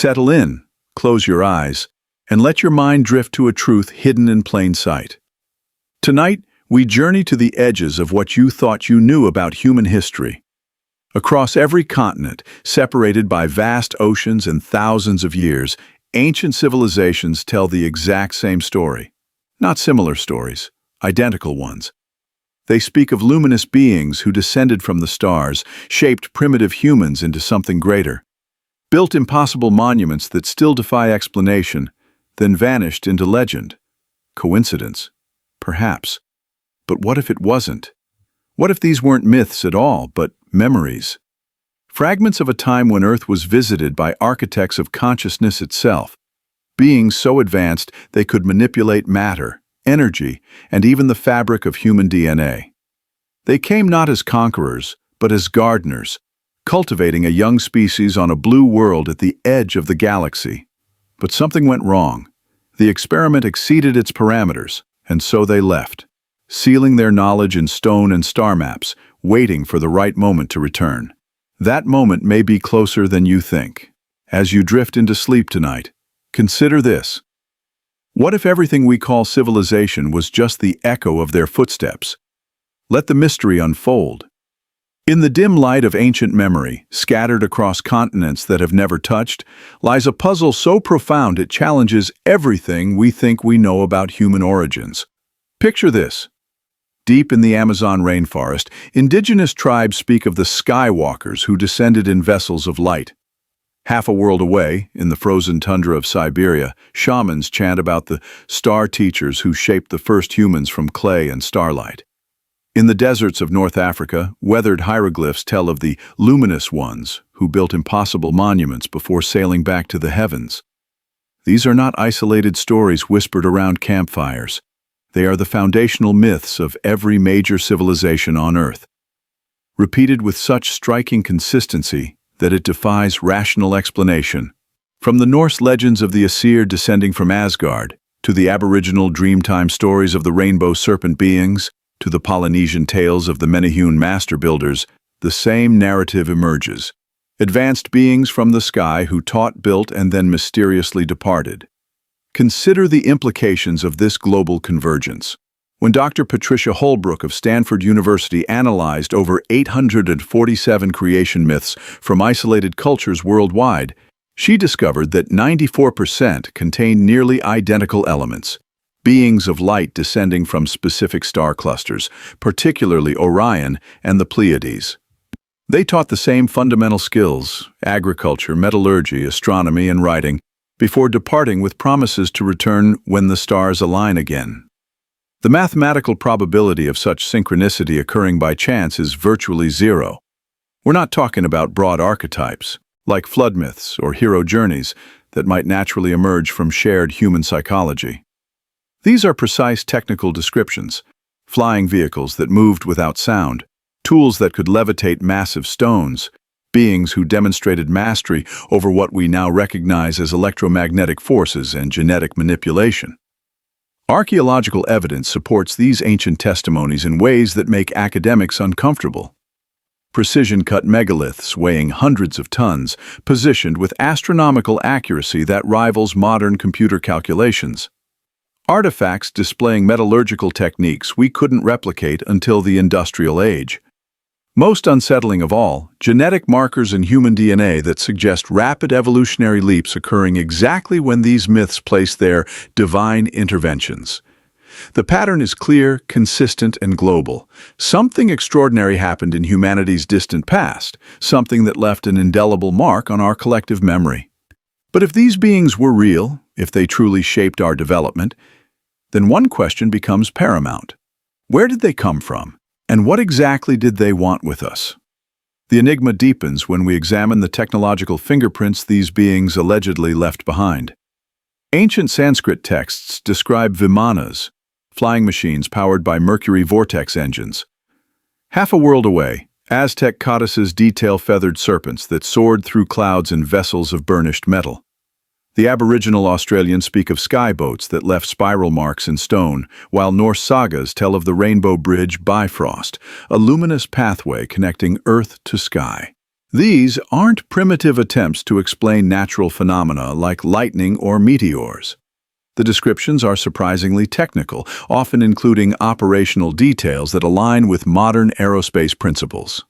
Settle in, close your eyes, and let your mind drift to a truth hidden in plain sight. Tonight, we journey to the edges of what you thought you knew about human history. Across every continent, separated by vast oceans and thousands of years, ancient civilizations tell the exact same story. Not similar stories, identical ones. They speak of luminous beings who descended from the stars, shaped primitive humans into something greater, built impossible monuments that still defy explanation, then vanished into legend. Coincidence? Perhaps. But what if it wasn't? What if these weren't myths at all, but memories? Fragments of a time when Earth was visited by architects of consciousness itself, beings so advanced they could manipulate matter, energy, and even the fabric of human DNA. They came not as conquerors, but as gardeners, cultivating a young species on a blue world at the edge of the galaxy. But something went wrong. The experiment exceeded its parameters, and so they left, sealing their knowledge in stone and star maps, waiting for the right moment to return. That moment may be closer than you think. As you drift into sleep tonight, consider this. What if everything we call civilization was just the echo of their footsteps? Let the mystery unfold. In the dim light of ancient memory, scattered across continents that have never touched, lies a puzzle so profound it challenges everything we think we know about human origins. Picture this. Deep in the Amazon rainforest, indigenous tribes speak of the skywalkers who descended in vessels of light. Half a world away, in the frozen tundra of Siberia, shamans chant about the star teachers who shaped the first humans from clay and starlight. In the deserts of North Africa, weathered hieroglyphs tell of the luminous ones who built impossible monuments before sailing back to the heavens. These are not isolated stories whispered around campfires. They are the foundational myths of every major civilization on Earth, repeated with such striking consistency that it defies rational explanation. From the Norse legends of the Aesir descending from Asgard, to the Aboriginal Dreamtime stories of the rainbow serpent beings, to the Polynesian tales of the Menehune master builders, the same narrative emerges. Advanced beings from the sky who taught, built, and then mysteriously departed. Consider the implications of this global convergence. When Dr. Patricia Holbrook of Stanford University analyzed over 847 creation myths from isolated cultures worldwide, she discovered that 94% contain nearly identical elements. Beings of light descending from specific star clusters, particularly Orion and the Pleiades. They taught the same fundamental skills, agriculture, metallurgy, astronomy, and writing, before departing with promises to return when the stars align again. The mathematical probability of such synchronicity occurring by chance is virtually zero. We're not talking about broad archetypes, like flood myths or hero journeys, that might naturally emerge from shared human psychology. These are precise technical descriptions, flying vehicles that moved without sound, tools that could levitate massive stones, beings who demonstrated mastery over what we now recognize as electromagnetic forces and genetic manipulation. Archaeological evidence supports these ancient testimonies in ways that make academics uncomfortable. Precision-cut megaliths weighing hundreds of tons, positioned with astronomical accuracy that rivals modern computer calculations. Artifacts displaying metallurgical techniques we couldn't replicate until the industrial age. Most unsettling of all, genetic markers in human DNA that suggest rapid evolutionary leaps occurring exactly when these myths place their divine interventions. The pattern is clear, consistent, and global. Something extraordinary happened in humanity's distant past, something that left an indelible mark on our collective memory. But if these beings were real, if they truly shaped our development, then one question becomes paramount. Where did they come from? And what exactly did they want with us? The enigma deepens when we examine the technological fingerprints these beings allegedly left behind. Ancient Sanskrit texts describe vimanas, flying machines powered by mercury vortex engines. Half a world away, Aztec codices detail feathered serpents that soared through clouds in vessels of burnished metal. The Aboriginal Australians speak of skyboats that left spiral marks in stone, while Norse sagas tell of the Rainbow Bridge Bifrost, a luminous pathway connecting earth to sky. These aren't primitive attempts to explain natural phenomena like lightning or meteors. The descriptions are surprisingly technical, often including operational details that align with modern aerospace principles.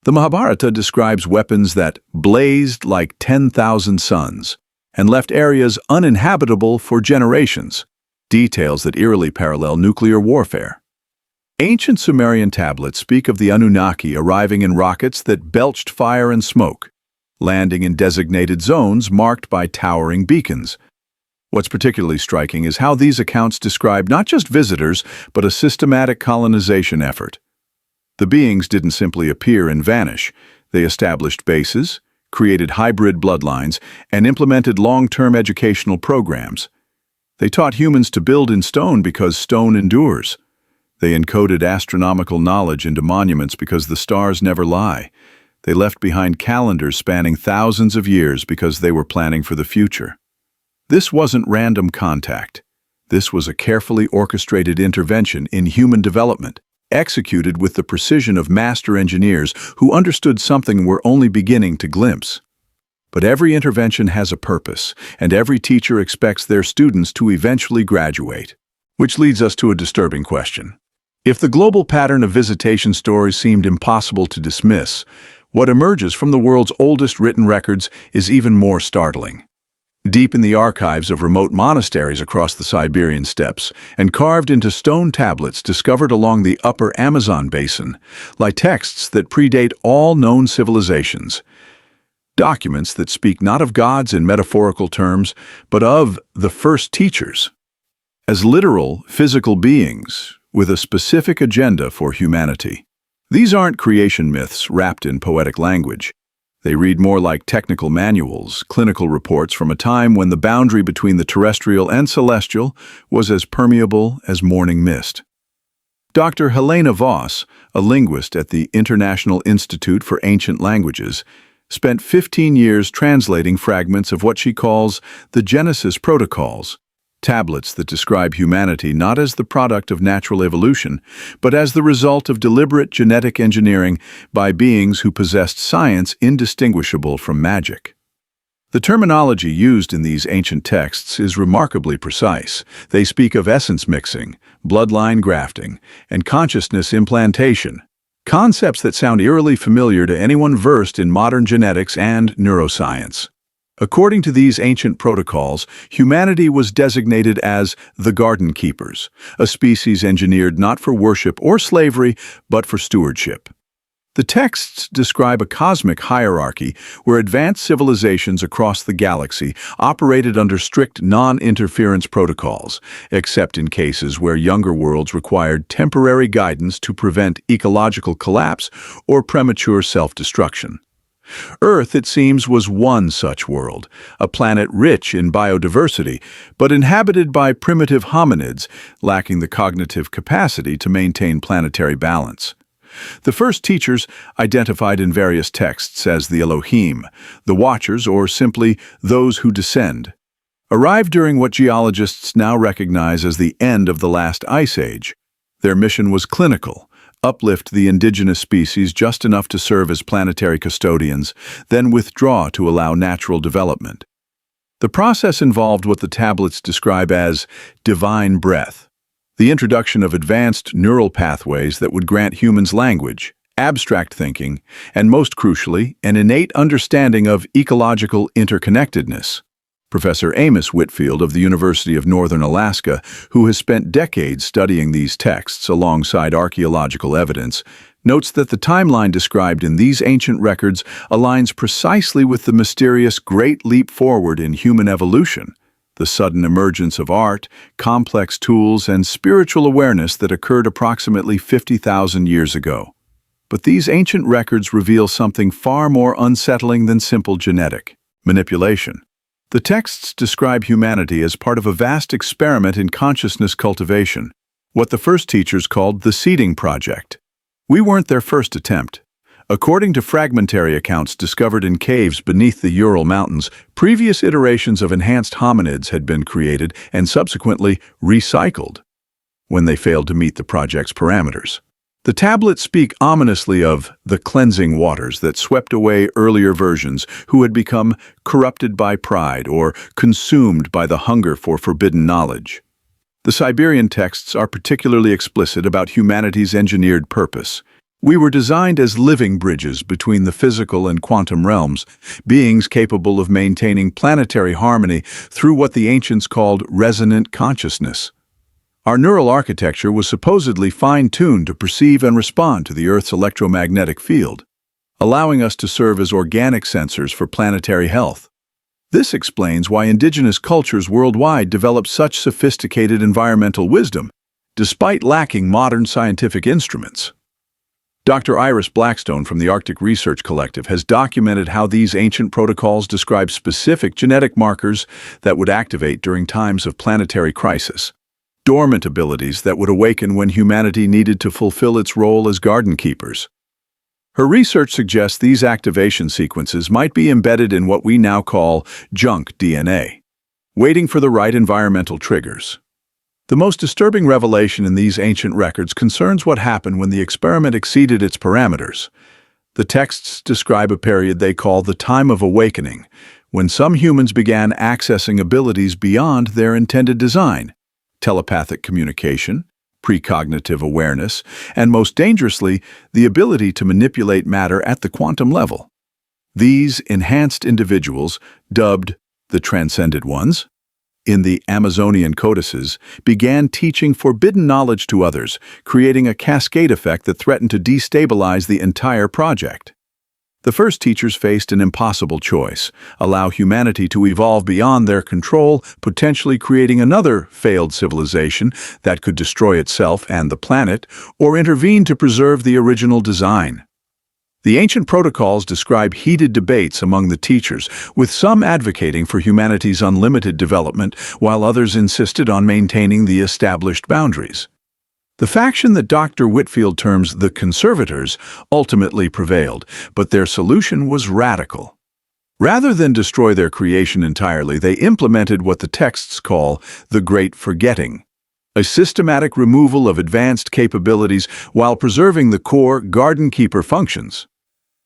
The Mahabharata describes weapons that blazed like 10,000 suns and left areas uninhabitable for generations, details that eerily parallel nuclear warfare. Ancient Sumerian tablets speak of the Anunnaki arriving in rockets that belched fire and smoke, landing in designated zones marked by towering beacons. What's particularly striking is how these accounts describe not just visitors, but a systematic colonization effort. The beings didn't simply appear and vanish. They established bases, created hybrid bloodlines, and implemented long-term educational programs. They taught humans to build in stone because stone endures. They encoded astronomical knowledge into monuments because the stars never lie. They left behind calendars spanning thousands of years because they were planning for the future. This wasn't random contact. This was a carefully orchestrated intervention in human development, executed with the precision of master engineers who understood something we're only beginning to glimpse. But every intervention has a purpose, and every teacher expects their students to eventually graduate. Which leads us to a disturbing question. If the global pattern of visitation stories seemed impossible to dismiss, what emerges from the world's oldest written records is even more startling. Deep in the archives of remote monasteries across the Siberian steppes, and carved into stone tablets discovered along the upper Amazon basin, lie texts that predate all known civilizations. Documents that speak not of gods in metaphorical terms, but of the first teachers, as literal, physical beings with a specific agenda for humanity. These aren't creation myths wrapped in poetic language. They read more like technical manuals, clinical reports from a time when the boundary between the terrestrial and celestial was as permeable as morning mist. Dr. Helena Voss, a linguist at the International Institute for Ancient Languages, spent 15 years translating fragments of what she calls the Genesis Protocols, tablets that describe humanity not as the product of natural evolution, but as the result of deliberate genetic engineering by beings who possessed science indistinguishable from magic. The terminology used in these ancient texts is remarkably precise. They speak of essence mixing, bloodline grafting, and consciousness implantation, concepts that sound eerily familiar to anyone versed in modern genetics and neuroscience. According to these ancient protocols, humanity was designated as the Garden Keepers, a species engineered not for worship or slavery, but for stewardship. The texts describe a cosmic hierarchy where advanced civilizations across the galaxy operated under strict non-interference protocols, except in cases where younger worlds required temporary guidance to prevent ecological collapse or premature self-destruction. Earth, it seems, was one such world, a planet rich in biodiversity, but inhabited by primitive hominids lacking the cognitive capacity to maintain planetary balance. The first teachers, identified in various texts as the Elohim, the Watchers, or simply those who descend, arrived during what geologists now recognize as the end of the last ice age. Their mission was clinical: uplift the indigenous species just enough to serve as planetary custodians, then withdraw to allow natural development. The process involved what the tablets describe as divine breath, the introduction of advanced neural pathways that would grant humans language, abstract thinking, and most crucially, an innate understanding of ecological interconnectedness. Professor Amos Whitfield of the University of Northern Alaska, who has spent decades studying these texts alongside archaeological evidence, notes that the timeline described in these ancient records aligns precisely with the mysterious Great Leap Forward in human evolution, the sudden emergence of art, complex tools, and spiritual awareness that occurred approximately 50,000 years ago. But these ancient records reveal something far more unsettling than simple genetic manipulation. The texts describe humanity as part of a vast experiment in consciousness cultivation, what the first teachers called the seeding project. We weren't their first attempt. According to fragmentary accounts discovered in caves beneath the Ural Mountains, previous iterations of enhanced hominids had been created and subsequently recycled when they failed to meet the project's parameters. The tablets speak ominously of the cleansing waters that swept away earlier versions who had become corrupted by pride or consumed by the hunger for forbidden knowledge. The Siberian texts are particularly explicit about humanity's engineered purpose. We were designed as living bridges between the physical and quantum realms, beings capable of maintaining planetary harmony through what the ancients called resonant consciousness. Our neural architecture was supposedly fine-tuned to perceive and respond to the Earth's electromagnetic field, allowing us to serve as organic sensors for planetary health. This explains why indigenous cultures worldwide developed such sophisticated environmental wisdom, despite lacking modern scientific instruments. Dr. Iris Blackstone from the Arctic Research Collective has documented how these ancient protocols describe specific genetic markers that would activate during times of planetary crisis, dormant abilities that would awaken when humanity needed to fulfill its role as garden keepers. Her research suggests these activation sequences might be embedded in what we now call junk DNA, waiting for the right environmental triggers. The most disturbing revelation in these ancient records concerns what happened when the experiment exceeded its parameters. The texts describe a period they call the time of awakening, when some humans began accessing abilities beyond their intended design: telepathic communication, precognitive awareness, and most dangerously, the ability to manipulate matter at the quantum level. These enhanced individuals, dubbed the Transcended Ones, in the Amazonian codices, began teaching forbidden knowledge to others, creating a cascade effect that threatened to destabilize the entire project. The first teachers faced an impossible choice: allow humanity to evolve beyond their control, potentially creating another failed civilization that could destroy itself and the planet, or intervene to preserve the original design. The ancient protocols describe heated debates among the teachers, with some advocating for humanity's unlimited development, while others insisted on maintaining the established boundaries. The faction that Dr. Whitfield terms the conservators ultimately prevailed, but their solution was radical. Rather than destroy their creation entirely, they implemented what the texts call the Great Forgetting, a systematic removal of advanced capabilities while preserving the core garden keeper functions.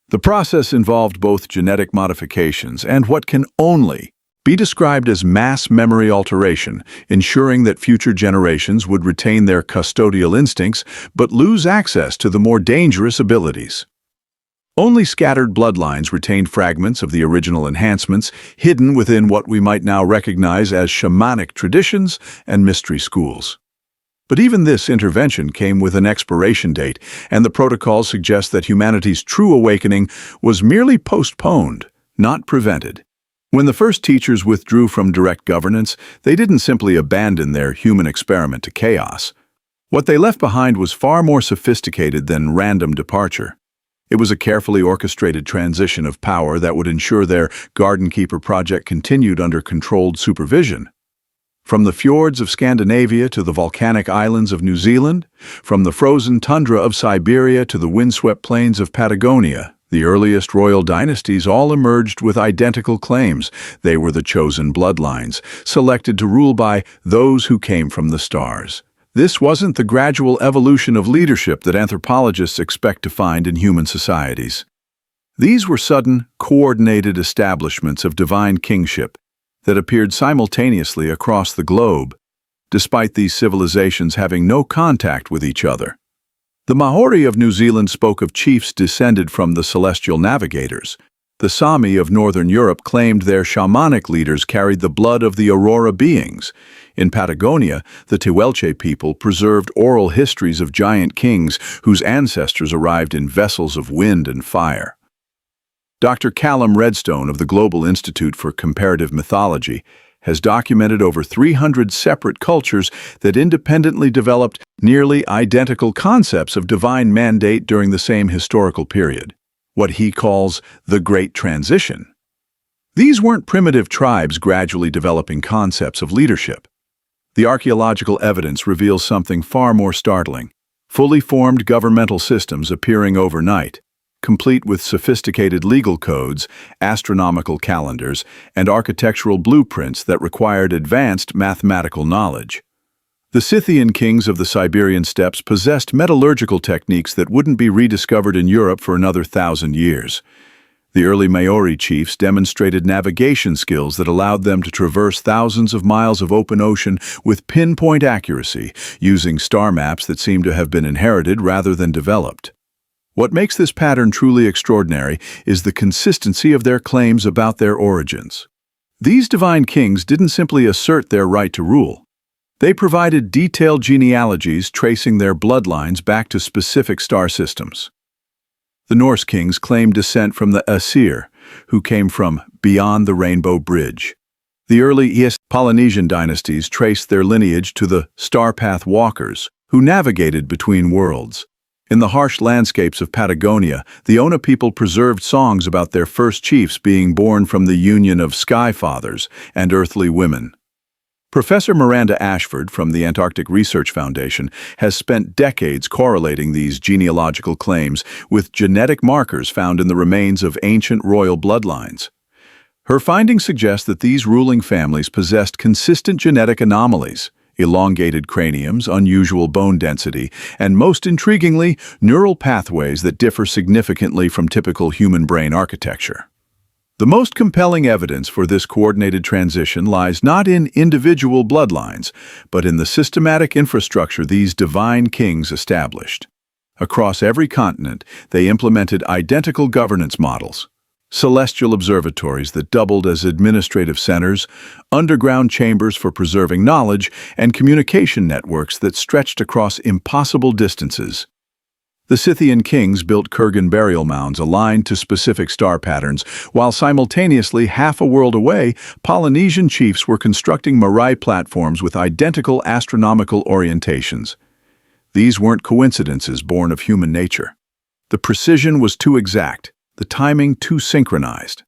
The process involved both genetic modifications and what can only be described as mass memory alteration, ensuring that future generations would retain their custodial instincts but lose access to the more dangerous abilities. Only scattered bloodlines retained fragments of the original enhancements, hidden within what we might now recognize as shamanic traditions and mystery schools. But even this intervention came with an expiration date, and the protocols suggest that humanity's true awakening was merely postponed, not prevented. When the first teachers withdrew from direct governance, they didn't simply abandon their human experiment to chaos. What they left behind was far more sophisticated than random departure. It was a carefully orchestrated transition of power that would ensure their Garden Keeper project continued under controlled supervision. From the fjords of Scandinavia to the volcanic islands of New Zealand, from the frozen tundra of Siberia to the windswept plains of Patagonia, the earliest royal dynasties all emerged with identical claims. They were the chosen bloodlines, selected to rule by those who came from the stars. This wasn't the gradual evolution of leadership that anthropologists expect to find in human societies. These were sudden, coordinated establishments of divine kingship that appeared simultaneously across the globe, despite these civilizations having no contact with each other. The Maori of New Zealand spoke of chiefs descended from the celestial navigators. The Sami of northern Europe claimed their shamanic leaders carried the blood of the aurora beings. In Patagonia, the Tehuelche people preserved oral histories of giant kings whose ancestors arrived in vessels of wind and fire. Dr. Callum Redstone of the Global Institute for Comparative Mythology has documented over 300 separate cultures that independently developed nearly identical concepts of divine mandate during the same historical period, what he calls the Great Transition. These weren't primitive tribes gradually developing concepts of leadership. The archaeological evidence reveals something far more startling: fully formed governmental systems appearing overnight, complete with sophisticated legal codes, astronomical calendars, and architectural blueprints that required advanced mathematical knowledge. The Scythian kings of the Siberian steppes possessed metallurgical techniques that wouldn't be rediscovered in Europe for another 1,000 years. The early Maori chiefs demonstrated navigation skills that allowed them to traverse thousands of miles of open ocean with pinpoint accuracy, using star maps that seem to have been inherited rather than developed. What makes this pattern truly extraordinary is the consistency of their claims about their origins. These divine kings didn't simply assert their right to rule. They provided detailed genealogies tracing their bloodlines back to specific star systems. The Norse kings claimed descent from the Aesir, who came from beyond the Rainbow Bridge. The early East Polynesian dynasties traced their lineage to the Starpath Walkers, who navigated between worlds. In the harsh landscapes of Patagonia, the Ona people preserved songs about their first chiefs being born from the union of sky fathers and earthly women. Professor Miranda Ashford from the Antarctic Research Foundation has spent decades correlating these genealogical claims with genetic markers found in the remains of ancient royal bloodlines. Her findings suggest that these ruling families possessed consistent genetic anomalies, elongated craniums, unusual bone density, and most intriguingly, neural pathways that differ significantly from typical human brain architecture. The most compelling evidence for this coordinated transition lies not in individual bloodlines, but in the systematic infrastructure these divine kings established. Across every continent, they implemented identical governance models: celestial observatories that doubled as administrative centers, underground chambers for preserving knowledge, and communication networks that stretched across impossible distances. The Scythian kings built Kurgan burial mounds aligned to specific star patterns, while simultaneously half a world away, Polynesian chiefs were constructing marae platforms with identical astronomical orientations. These weren't coincidences born of human nature. The precision was too exact, the timing too synchronized.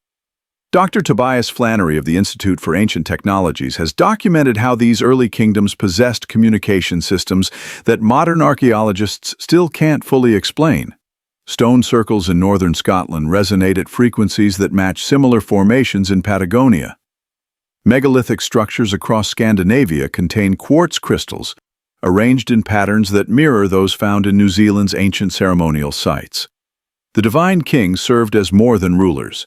Dr. Tobias Flannery of the Institute for Ancient Technologies has documented how these early kingdoms possessed communication systems that modern archaeologists still can't fully explain. Stone circles in northern Scotland resonate at frequencies that match similar formations in Patagonia. Megalithic structures across Scandinavia contain quartz crystals, arranged in patterns that mirror those found in New Zealand's ancient ceremonial sites. The divine kings served as more than rulers.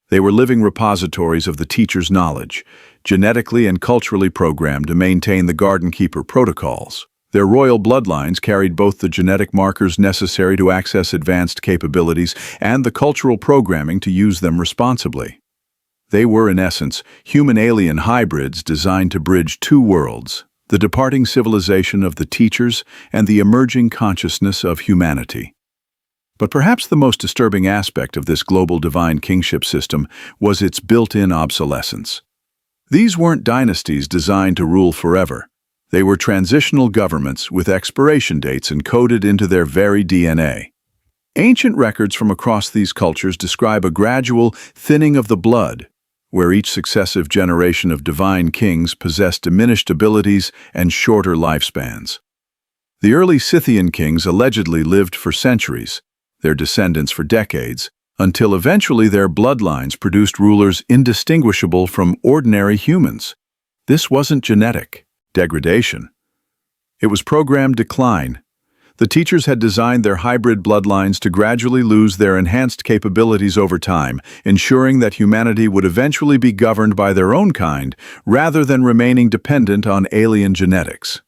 They were living repositories of the teacher's knowledge, genetically and culturally programmed to maintain the Garden Keeper protocols. Their royal bloodlines carried both the genetic markers necessary to access advanced capabilities and the cultural programming to use them responsibly. They were, in essence, human-alien hybrids designed to bridge two worlds: the departing civilization of the teachers and the emerging consciousness of humanity. But perhaps the most disturbing aspect of this global divine kingship system was its built-in obsolescence. These weren't dynasties designed to rule forever. They were transitional governments with expiration dates encoded into their very DNA. Ancient records from across these cultures describe a gradual thinning of the blood, where each successive generation of divine kings possessed diminished abilities and shorter lifespans. The early Scythian kings allegedly lived for centuries, their descendants for decades, until eventually their bloodlines produced rulers indistinguishable from ordinary humans. This wasn't genetic degradation. It was programmed decline. The teachers had designed their hybrid bloodlines to gradually lose their enhanced capabilities over time, ensuring that humanity would eventually be governed by their own kind rather than remaining dependent on alien genetics.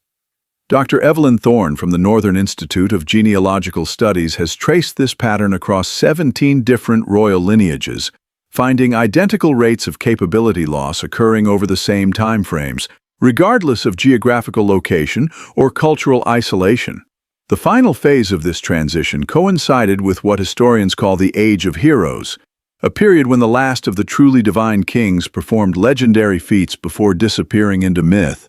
Dr. Evelyn Thorne from the Northern Institute of Genealogical Studies has traced this pattern across 17 different royal lineages, finding identical rates of capability loss occurring over the same time frames, regardless of geographical location or cultural isolation. The final phase of this transition coincided with what historians call the Age of Heroes, a period when the last of the truly divine kings performed legendary feats before disappearing into myth.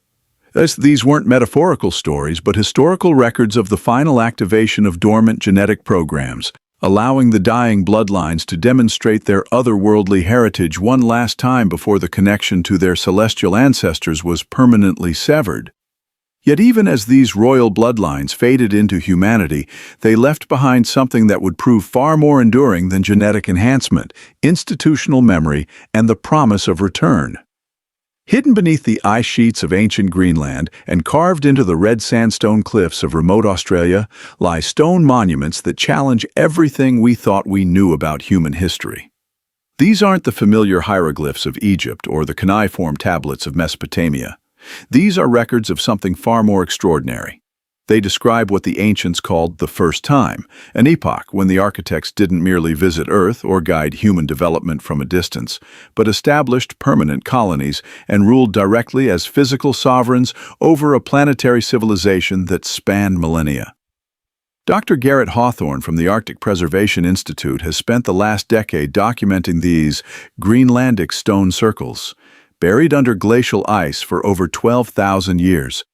These weren't metaphorical stories, but historical records of the final activation of dormant genetic programs, allowing the dying bloodlines to demonstrate their otherworldly heritage one last time before the connection to their celestial ancestors was permanently severed. Yet even as these royal bloodlines faded into humanity, they left behind something that would prove far more enduring than genetic enhancement: institutional memory and the promise of return. Hidden beneath the ice sheets of ancient Greenland and carved into the red sandstone cliffs of remote Australia lie stone monuments that challenge everything we thought we knew about human history. These aren't the familiar hieroglyphs of Egypt or the cuneiform tablets of Mesopotamia. These are records of something far more extraordinary. They describe what the ancients called the first time, an epoch when the architects didn't merely visit Earth or guide human development from a distance, but established permanent colonies and ruled directly as physical sovereigns over a planetary civilization that spanned millennia. Dr. Garrett Hawthorne from the Arctic Preservation Institute has spent the last decade documenting these Greenlandic stone circles, buried under glacial ice for over 12,000 years.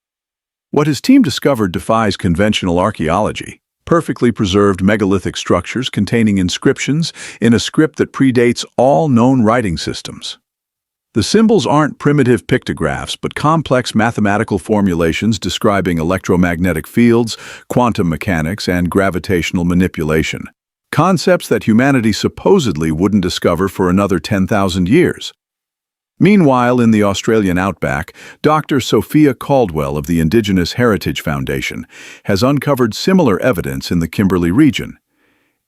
What his team discovered defies conventional archaeology. Perfectly preserved megalithic structures containing inscriptions in a script that predates all known writing systems. The symbols aren't primitive pictographs, but complex mathematical formulations describing electromagnetic fields, quantum mechanics, and gravitational manipulation. Concepts that humanity supposedly wouldn't discover for another 10,000 years. Meanwhile, in the Australian outback, Dr. Sophia Caldwell of the Indigenous Heritage Foundation has uncovered similar evidence in the Kimberley region.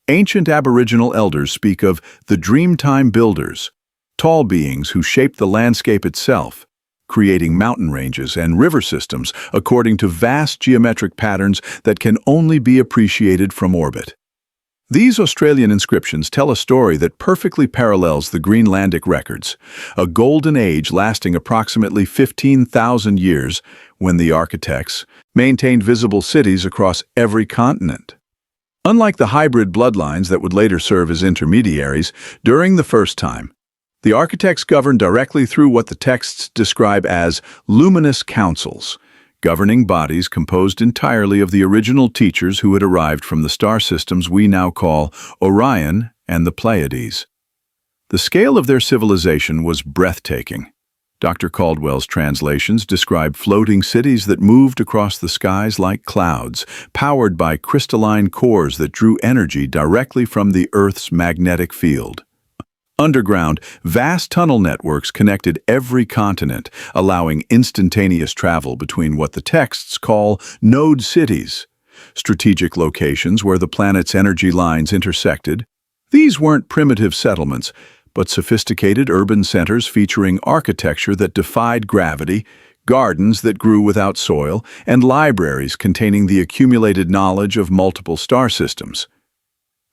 Ancient Aboriginal elders speak of the Dreamtime Builders, tall beings who shaped the landscape itself, creating mountain ranges and river systems according to vast geometric patterns that can only be appreciated from orbit. These Australian inscriptions tell a story that perfectly parallels the Greenlandic records, a golden age lasting approximately 15,000 years when the architects maintained visible cities across every continent. Unlike the hybrid bloodlines that would later serve as intermediaries, during the first time, the architects governed directly through what the texts describe as luminous councils, governing bodies composed entirely of the original teachers who had arrived from the star systems we now call Orion and the Pleiades. The scale of their civilization was breathtaking. Dr. Caldwell's translations describe floating cities that moved across the skies like clouds, powered by crystalline cores that drew energy directly from the Earth's magnetic field. Underground, vast tunnel networks connected every continent, allowing instantaneous travel between what the texts call node cities, strategic locations where the planet's energy lines intersected. These weren't primitive settlements, but sophisticated urban centers featuring architecture that defied gravity, gardens that grew without soil, and libraries containing the accumulated knowledge of multiple star systems.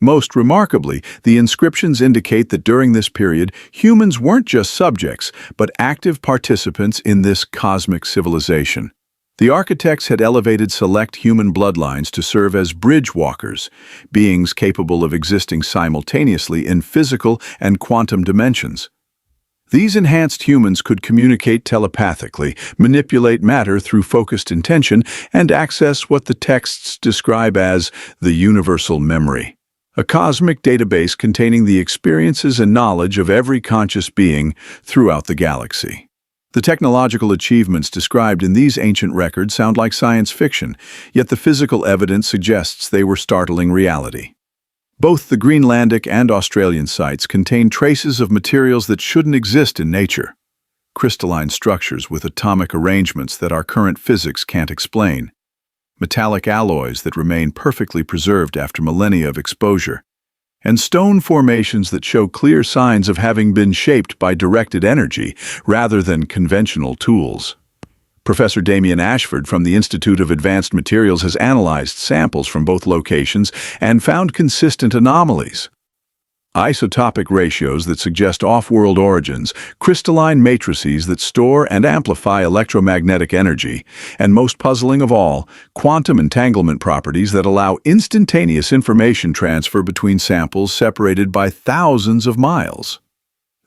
Most remarkably, the inscriptions indicate that during this period, humans weren't just subjects, but active participants in this cosmic civilization. The architects had elevated select human bloodlines to serve as bridge walkers, beings capable of existing simultaneously in physical and quantum dimensions. These enhanced humans could communicate telepathically, manipulate matter through focused intention, and access what the texts describe as the universal memory, a cosmic database containing the experiences and knowledge of every conscious being throughout the galaxy. The technological achievements described in these ancient records sound like science fiction, yet the physical evidence suggests they were startling reality. Both the Greenlandic and Australian sites contain traces of materials that shouldn't exist in nature, crystalline structures with atomic arrangements that our current physics can't explain, metallic alloys that remain perfectly preserved after millennia of exposure, and stone formations that show clear signs of having been shaped by directed energy rather than conventional tools. Professor Damien Ashford from the Institute of Advanced Materials has analyzed samples from both locations and found consistent anomalies. Isotopic ratios that suggest off-world origins, crystalline matrices that store and amplify electromagnetic energy, and most puzzling of all, quantum entanglement properties that allow instantaneous information transfer between samples separated by thousands of miles.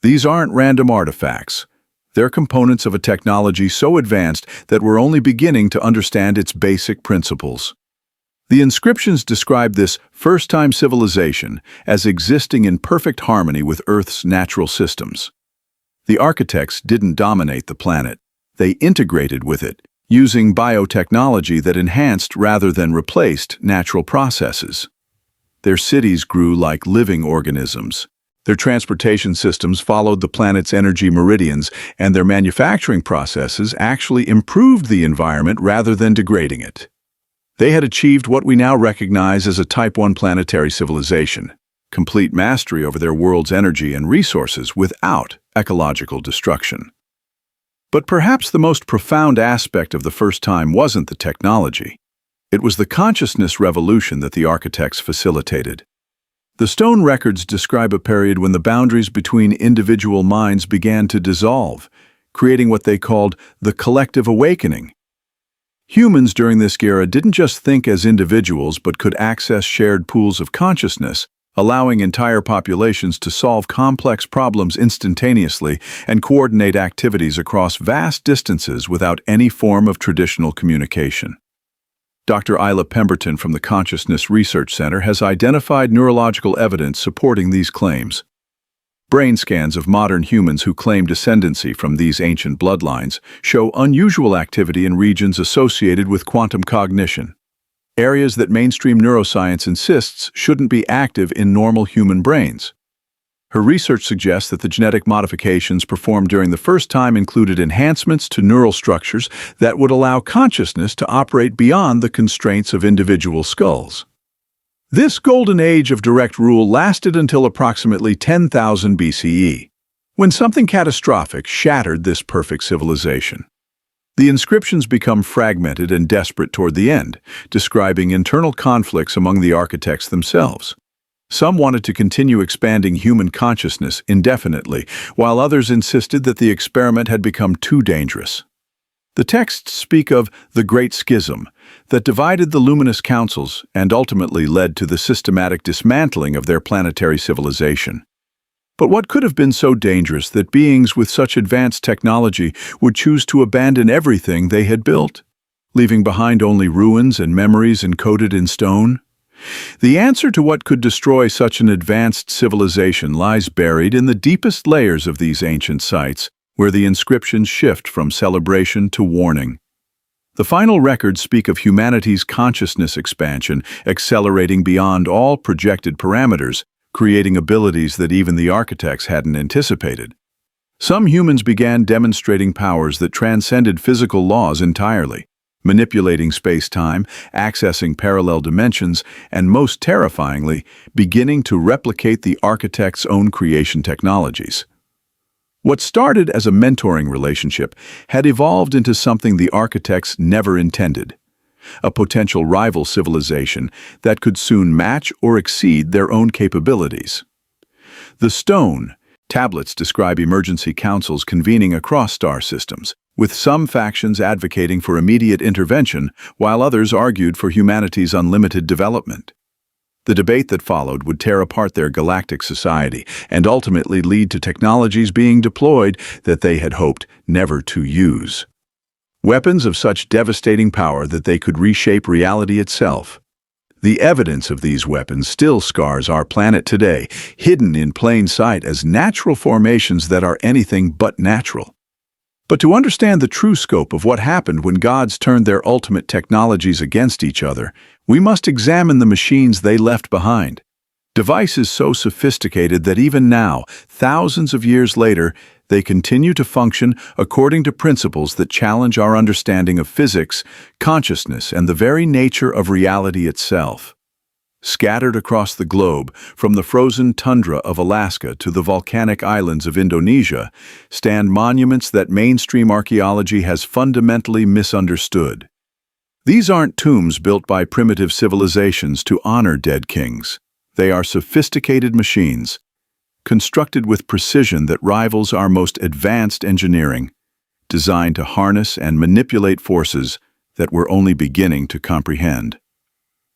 These aren't random artifacts. They're components of a technology so advanced that we're only beginning to understand its basic principles. The inscriptions describe this first-time civilization as existing in perfect harmony with Earth's natural systems. The architects didn't dominate the planet. They integrated with it, using biotechnology that enhanced rather than replaced natural processes. Their cities grew like living organisms, Their transportation systems followed the planet's energy meridians, and their manufacturing processes actually improved the environment rather than degrading it. They had achieved what we now recognize as a Type 1 planetary civilization, complete mastery over their world's energy and resources without ecological destruction. But perhaps the most profound aspect of the first time wasn't the technology. It was the consciousness revolution that the architects facilitated. The stone records describe a period when the boundaries between individual minds began to dissolve, creating what they called the collective awakening. Humans during this era didn't just think as individuals but could access shared pools of consciousness, allowing entire populations to solve complex problems instantaneously and coordinate activities across vast distances without any form of traditional communication. Dr. Isla Pemberton from the Consciousness Research Center has identified neurological evidence supporting these claims. Brain scans of modern humans who claim descendancy from these ancient bloodlines show unusual activity in regions associated with quantum cognition, areas that mainstream neuroscience insists shouldn't be active in normal human brains. Her research suggests that the genetic modifications performed during the first time included enhancements to neural structures that would allow consciousness to operate beyond the constraints of individual skulls. This golden age of direct rule lasted until approximately 10,000 BCE, when something catastrophic shattered this perfect civilization. The inscriptions become fragmented and desperate toward the end, describing internal conflicts among the architects themselves. Some wanted to continue expanding human consciousness indefinitely, while others insisted that the experiment had become too dangerous. The texts speak of the Great Schism that divided the luminous councils and ultimately led to the systematic dismantling of their planetary civilization. But what could have been so dangerous that beings with such advanced technology would choose to abandon everything they had built, leaving behind only ruins and memories encoded in stone? The answer to what could destroy such an advanced civilization lies buried in the deepest layers of these ancient sites, where the inscriptions shift from celebration to warning. The final records speak of humanity's consciousness expansion, accelerating beyond all projected parameters, creating abilities that even the architects hadn't anticipated. Some humans began demonstrating powers that transcended physical laws entirely, manipulating space-time, accessing parallel dimensions, and most terrifyingly, beginning to replicate the architect's own creation technologies. What started as a mentoring relationship had evolved into something the architects never intended, a potential rival civilization that could soon match or exceed their own capabilities. The stone tablets describe emergency councils convening across star systems, with some factions advocating for immediate intervention while others argued for humanity's unlimited development. The debate that followed would tear apart their galactic society and ultimately lead to technologies being deployed that they had hoped never to use. Weapons of such devastating power that they could reshape reality itself. The evidence of these weapons still scars our planet today, hidden in plain sight as natural formations that are anything but natural. But to understand the true scope of what happened when gods turned their ultimate technologies against each other, we must examine the machines they left behind. Devices so sophisticated that even now, thousands of years later, they continue to function according to principles that challenge our understanding of physics, consciousness, and the very nature of reality itself. Scattered across the globe, from the frozen tundra of Alaska to the volcanic islands of Indonesia, stand monuments that mainstream archaeology has fundamentally misunderstood. These aren't tombs built by primitive civilizations to honor dead kings. They are sophisticated machines, constructed with precision that rivals our most advanced engineering, designed to harness and manipulate forces that we're only beginning to comprehend.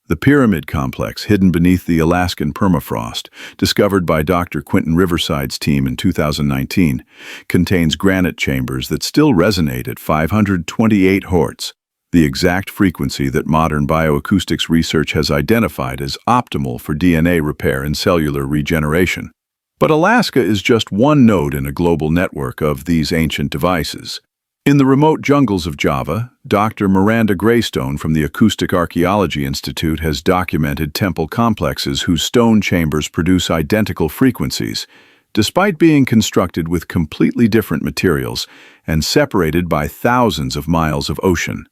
The Pyramid Complex, hidden beneath the Alaskan permafrost, discovered by Dr. Quentin Riverside's team in 2019, contains granite chambers that still resonate at 528 Hz, the exact frequency that modern bioacoustics research has identified as optimal for DNA repair and cellular regeneration. But Alaska is just one node in a global network of these ancient devices. In the remote jungles of Java, Dr. Miranda Greystone from the Acoustic Archaeology Institute has documented temple complexes whose stone chambers produce identical frequencies, despite being constructed with completely different materials and separated by thousands of miles of ocean.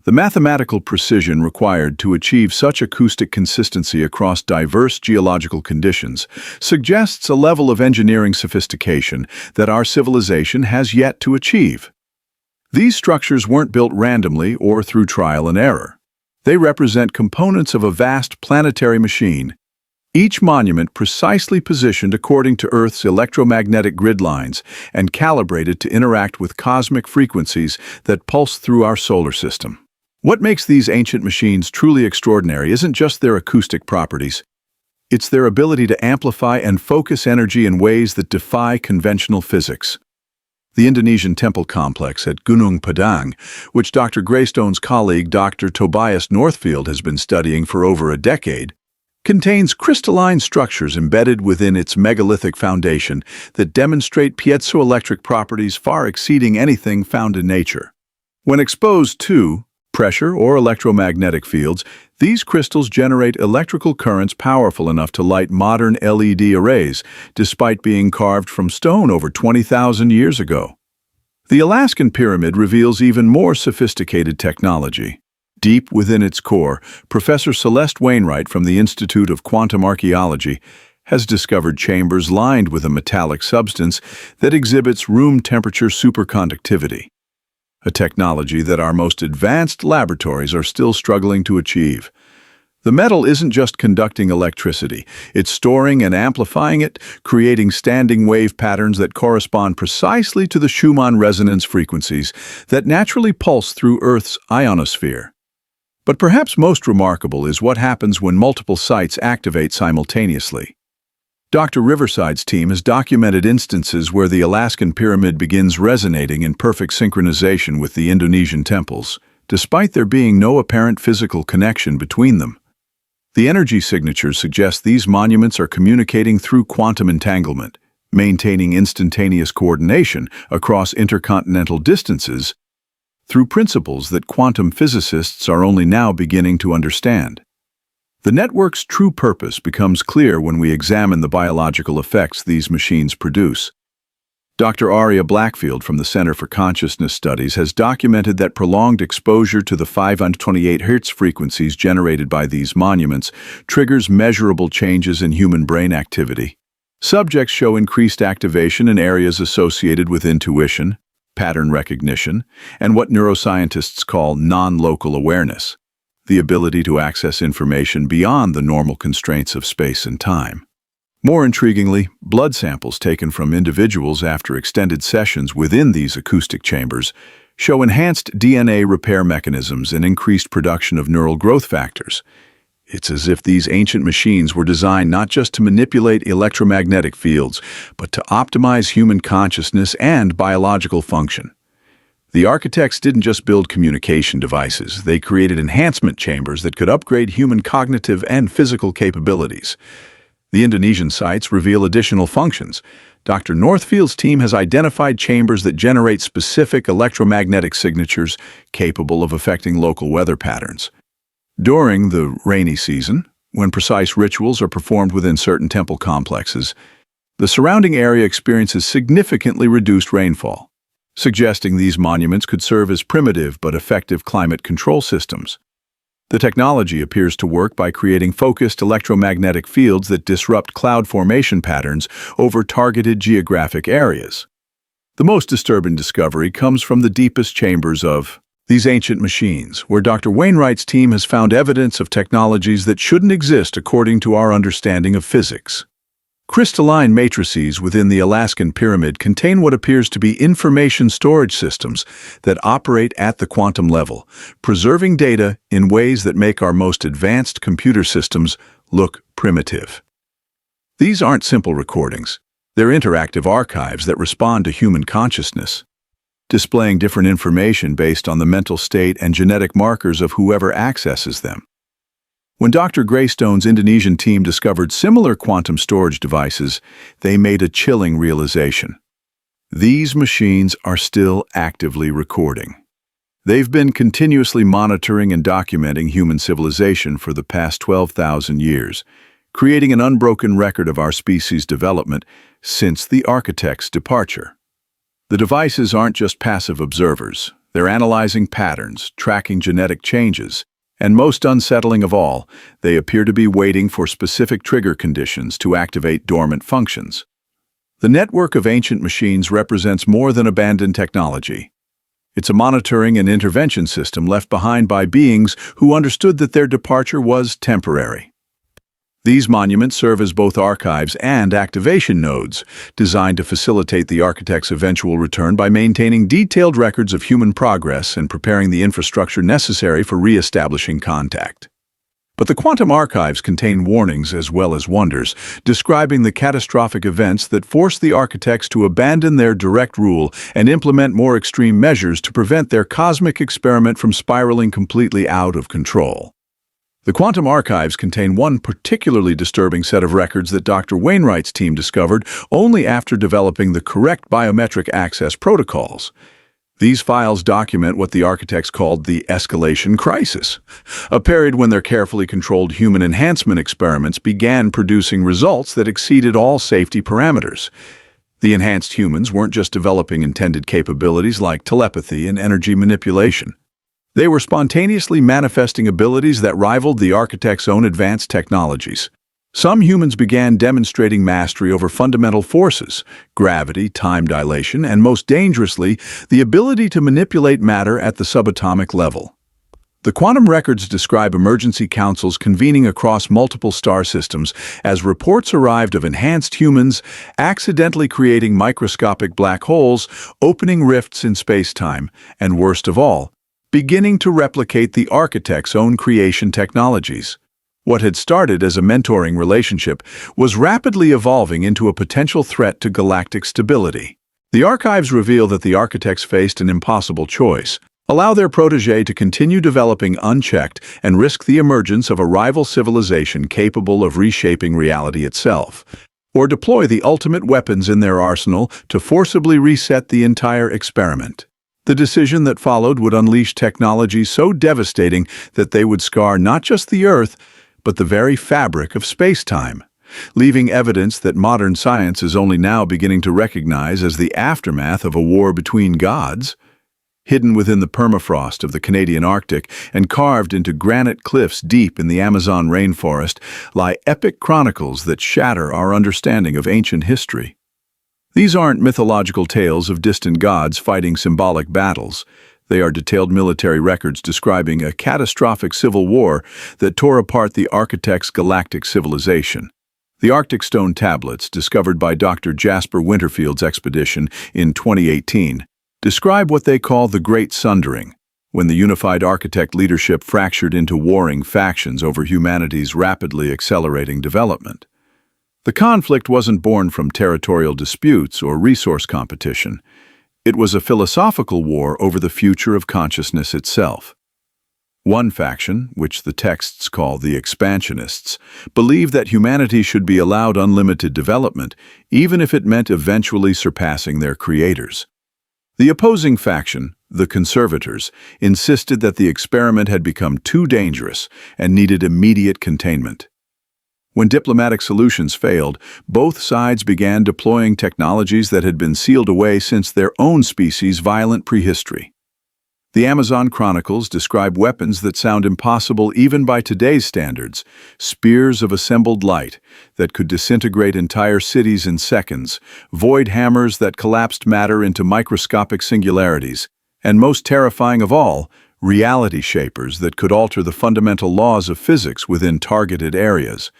The mathematical precision required to achieve such acoustic consistency across diverse geological conditions suggests a level of engineering sophistication that our civilization has yet to achieve. These structures weren't built randomly or through trial and error. They represent components of a vast planetary machine, each monument precisely positioned according to Earth's electromagnetic grid lines and calibrated to interact with cosmic frequencies that pulse through our solar system. What makes these ancient machines truly extraordinary isn't just their acoustic properties. It's their ability to amplify and focus energy in ways that defy conventional physics. The Indonesian temple complex at Gunung Padang, which Dr. Greystone's colleague Dr. Tobias Northfield has been studying for over a decade, contains crystalline structures embedded within its megalithic foundation that demonstrate piezoelectric properties far exceeding anything found in nature. When exposed to pressure or electromagnetic fields, these crystals generate electrical currents powerful enough to light modern LED arrays, despite being carved from stone over 20,000 years ago. The Alaskan Pyramid reveals even more sophisticated technology. Deep within its core, Professor Celeste Wainwright from the Institute of Quantum Archaeology has discovered chambers lined with a metallic substance that exhibits room temperature superconductivity, a technology that our most advanced laboratories are still struggling to achieve. The metal isn't just conducting electricity, it's storing and amplifying it, creating standing wave patterns that correspond precisely to the Schumann resonance frequencies that naturally pulse through Earth's ionosphere. But perhaps most remarkable is what happens when multiple sites activate simultaneously. Dr. Riverside's team has documented instances where the Alaskan Pyramid begins resonating in perfect synchronization with the Indonesian temples, despite there being no apparent physical connection between them. The energy signatures suggest these monuments are communicating through quantum entanglement, maintaining instantaneous coordination across intercontinental distances through principles that quantum physicists are only now beginning to understand. The network's true purpose becomes clear when we examine the biological effects these machines produce. Dr. Aria Blackfield from the Center for Consciousness Studies has documented that prolonged exposure to the 528 Hz frequencies generated by these monuments triggers measurable changes in human brain activity. Subjects show increased activation in areas associated with intuition, pattern recognition, and what neuroscientists call non-local awareness, the ability to access information beyond the normal constraints of space and time. More intriguingly, blood samples taken from individuals after extended sessions within these acoustic chambers show enhanced DNA repair mechanisms and increased production of neural growth factors. It's as if these ancient machines were designed not just to manipulate electromagnetic fields, but to optimize human consciousness and biological function. The architects didn't just build communication devices, they created enhancement chambers that could upgrade human cognitive and physical capabilities. The Indonesian sites reveal additional functions. Dr. Northfield's team has identified chambers that generate specific electromagnetic signatures capable of affecting local weather patterns. During the rainy season, when precise rituals are performed within certain temple complexes, the surrounding area experiences significantly reduced rainfall, suggesting these monuments could serve as primitive but effective climate control systems. The technology appears to work by creating focused electromagnetic fields that disrupt cloud formation patterns over targeted geographic areas. The most disturbing discovery comes from the deepest chambers of these ancient machines, where Dr. Wainwright's team has found evidence of technologies that shouldn't exist according to our understanding of physics. Crystalline matrices within the Alaskan Pyramid contain what appears to be information storage systems that operate at the quantum level, preserving data in ways that make our most advanced computer systems look primitive. These aren't simple recordings. They're interactive archives that respond to human consciousness, displaying different information based on the mental state and genetic markers of whoever accesses them. When Dr. Greystone's Indonesian team discovered similar quantum storage devices, they made a chilling realization. These machines are still actively recording. They've been continuously monitoring and documenting human civilization for the past 12,000 years, creating an unbroken record of our species' development since the architect's departure. The devices aren't just passive observers. They're analyzing patterns, tracking genetic changes, and most unsettling of all, they appear to be waiting for specific trigger conditions to activate dormant functions. The network of ancient machines represents more than abandoned technology. It's a monitoring and intervention system left behind by beings who understood that their departure was temporary. These monuments serve as both archives and activation nodes, designed to facilitate the architect's eventual return by maintaining detailed records of human progress and preparing the infrastructure necessary for re-establishing contact. But the quantum archives contain warnings as well as wonders, describing the catastrophic events that forced the architects to abandon their direct rule and implement more extreme measures to prevent their cosmic experiment from spiraling completely out of control. The quantum archives contain one particularly disturbing set of records that Dr. Wainwright's team discovered only after developing the correct biometric access protocols. These files document what the architects called the escalation crisis, a period when their carefully controlled human enhancement experiments began producing results that exceeded all safety parameters. The enhanced humans weren't just developing intended capabilities like telepathy and energy manipulation. They were spontaneously manifesting abilities that rivaled the architect's own advanced technologies. Some humans began demonstrating mastery over fundamental forces, gravity, time dilation, and most dangerously, the ability to manipulate matter at the subatomic level. The quantum records describe emergency councils convening across multiple star systems as reports arrived of enhanced humans accidentally creating microscopic black holes, opening rifts in space-time, and worst of all, beginning to replicate the architect's own creation technologies. What had started as a mentoring relationship was rapidly evolving into a potential threat to galactic stability. The archives reveal that the architects faced an impossible choice: allow their protégé to continue developing unchecked and risk the emergence of a rival civilization capable of reshaping reality itself, or deploy the ultimate weapons in their arsenal to forcibly reset the entire experiment. The decision that followed would unleash technology so devastating that they would scar not just the Earth, but the very fabric of space-time, leaving evidence that modern science is only now beginning to recognize as the aftermath of a war between gods. Hidden within the permafrost of the Canadian Arctic and carved into granite cliffs deep in the Amazon rainforest lie epic chronicles that shatter our understanding of ancient history. These aren't mythological tales of distant gods fighting symbolic battles. They are detailed military records describing a catastrophic civil war that tore apart the architect's galactic civilization. The Arctic stone tablets, discovered by Dr. Jasper Winterfield's expedition in 2018, describe what they call the Great Sundering, when the unified architect leadership fractured into warring factions over humanity's rapidly accelerating development. The conflict wasn't born from territorial disputes or resource competition. It was a philosophical war over the future of consciousness itself. One faction, which the texts call the expansionists, believed that humanity should be allowed unlimited development, even if it meant eventually surpassing their creators. The opposing faction, the conservators, insisted that the experiment had become too dangerous and needed immediate containment. When diplomatic solutions failed, both sides began deploying technologies that had been sealed away since their own species' violent prehistory. The Amazon Chronicles describe weapons that sound impossible even by today's standards: spears of assembled light that could disintegrate entire cities in seconds, void hammers that collapsed matter into microscopic singularities, and most terrifying of all, reality shapers that could alter the fundamental laws of physics within targeted areas.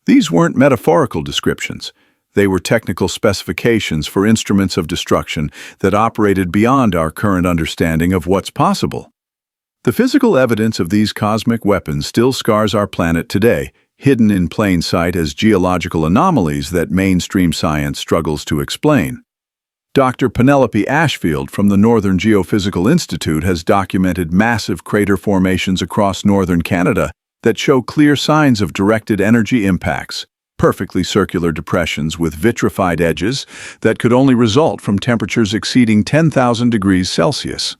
These weren't metaphorical descriptions. They were technical specifications for instruments of destruction that operated beyond our current understanding of what's possible. The physical evidence of these cosmic weapons still scars our planet today, hidden in plain sight as geological anomalies that mainstream science struggles to explain. Dr. Penelope Ashfield from the Northern Geophysical Institute has documented massive crater formations across northern Canada that show clear signs of directed energy impacts, perfectly circular depressions with vitrified edges that could only result from temperatures exceeding 10,000 degrees Celsius.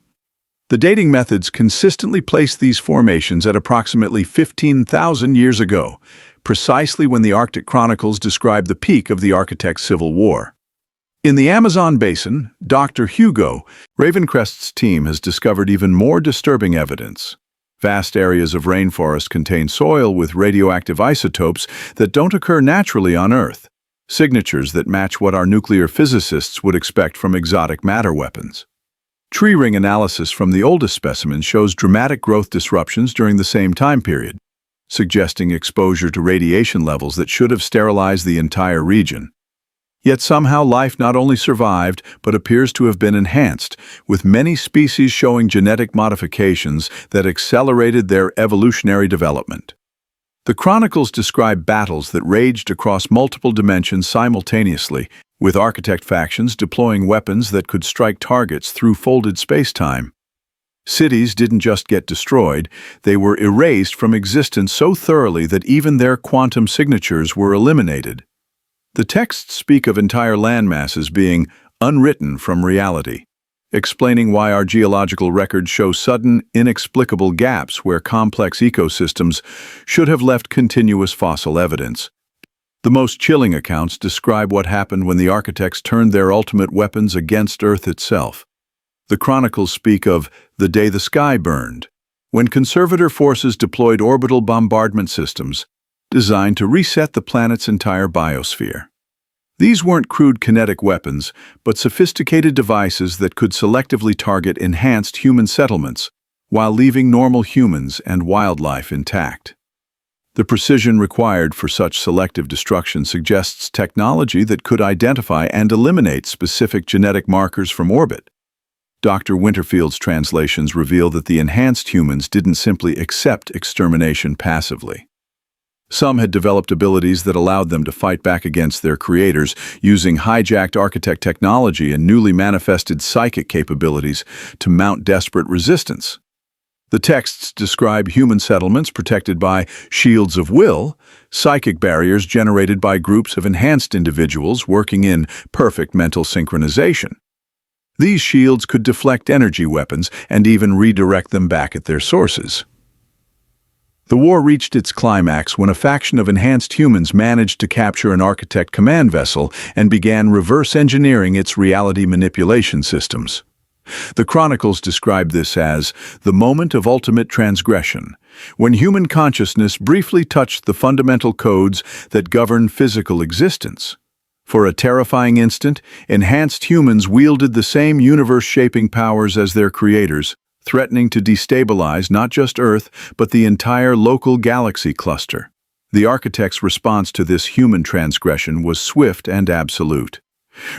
The dating methods consistently place these formations at approximately 15,000 years ago, precisely when the Arctic chronicles describe the peak of the architect's civil war. In the Amazon basin, Dr. Hugo Ravencrest's team has discovered even more disturbing evidence. Vast areas of rainforest contain soil with radioactive isotopes that don't occur naturally on Earth, signatures that match what our nuclear physicists would expect from exotic matter weapons. Tree ring analysis from the oldest specimens shows dramatic growth disruptions during the same time period, suggesting exposure to radiation levels that should have sterilized the entire region. Yet somehow life not only survived, but appears to have been enhanced, with many species showing genetic modifications that accelerated their evolutionary development. The chronicles describe battles that raged across multiple dimensions simultaneously, with architect factions deploying weapons that could strike targets through folded space-time. Cities didn't just get destroyed, they were erased from existence so thoroughly that even their quantum signatures were eliminated. The texts speak of entire landmasses being unwritten from reality, explaining why our geological records show sudden, inexplicable gaps where complex ecosystems should have left continuous fossil evidence. The most chilling accounts describe what happened when the architects turned their ultimate weapons against Earth itself. The chronicles speak of the day the sky burned, when conservator forces deployed orbital bombardment systems designed to reset the planet's entire biosphere. These weren't crude kinetic weapons, but sophisticated devices that could selectively target enhanced human settlements while leaving normal humans and wildlife intact. The precision required for such selective destruction suggests technology that could identify and eliminate specific genetic markers from orbit. Dr. Winterfield's translations reveal that the enhanced humans didn't simply accept extermination passively. Some had developed abilities that allowed them to fight back against their creators, using hijacked architect technology and newly manifested psychic capabilities to mount desperate resistance. The texts describe human settlements protected by shields of will, psychic barriers generated by groups of enhanced individuals working in perfect mental synchronization. These shields could deflect energy weapons and even redirect them back at their sources. The war reached its climax when a faction of enhanced humans managed to capture an architect command vessel and began reverse engineering its reality manipulation systems. The chronicles describe this as the moment of ultimate transgression, when human consciousness briefly touched the fundamental codes that govern physical existence. For a terrifying instant, enhanced humans wielded the same universe-shaping powers as their creators, threatening to destabilize not just Earth, but the entire local galaxy cluster. The architect's response to this human transgression was swift and absolute.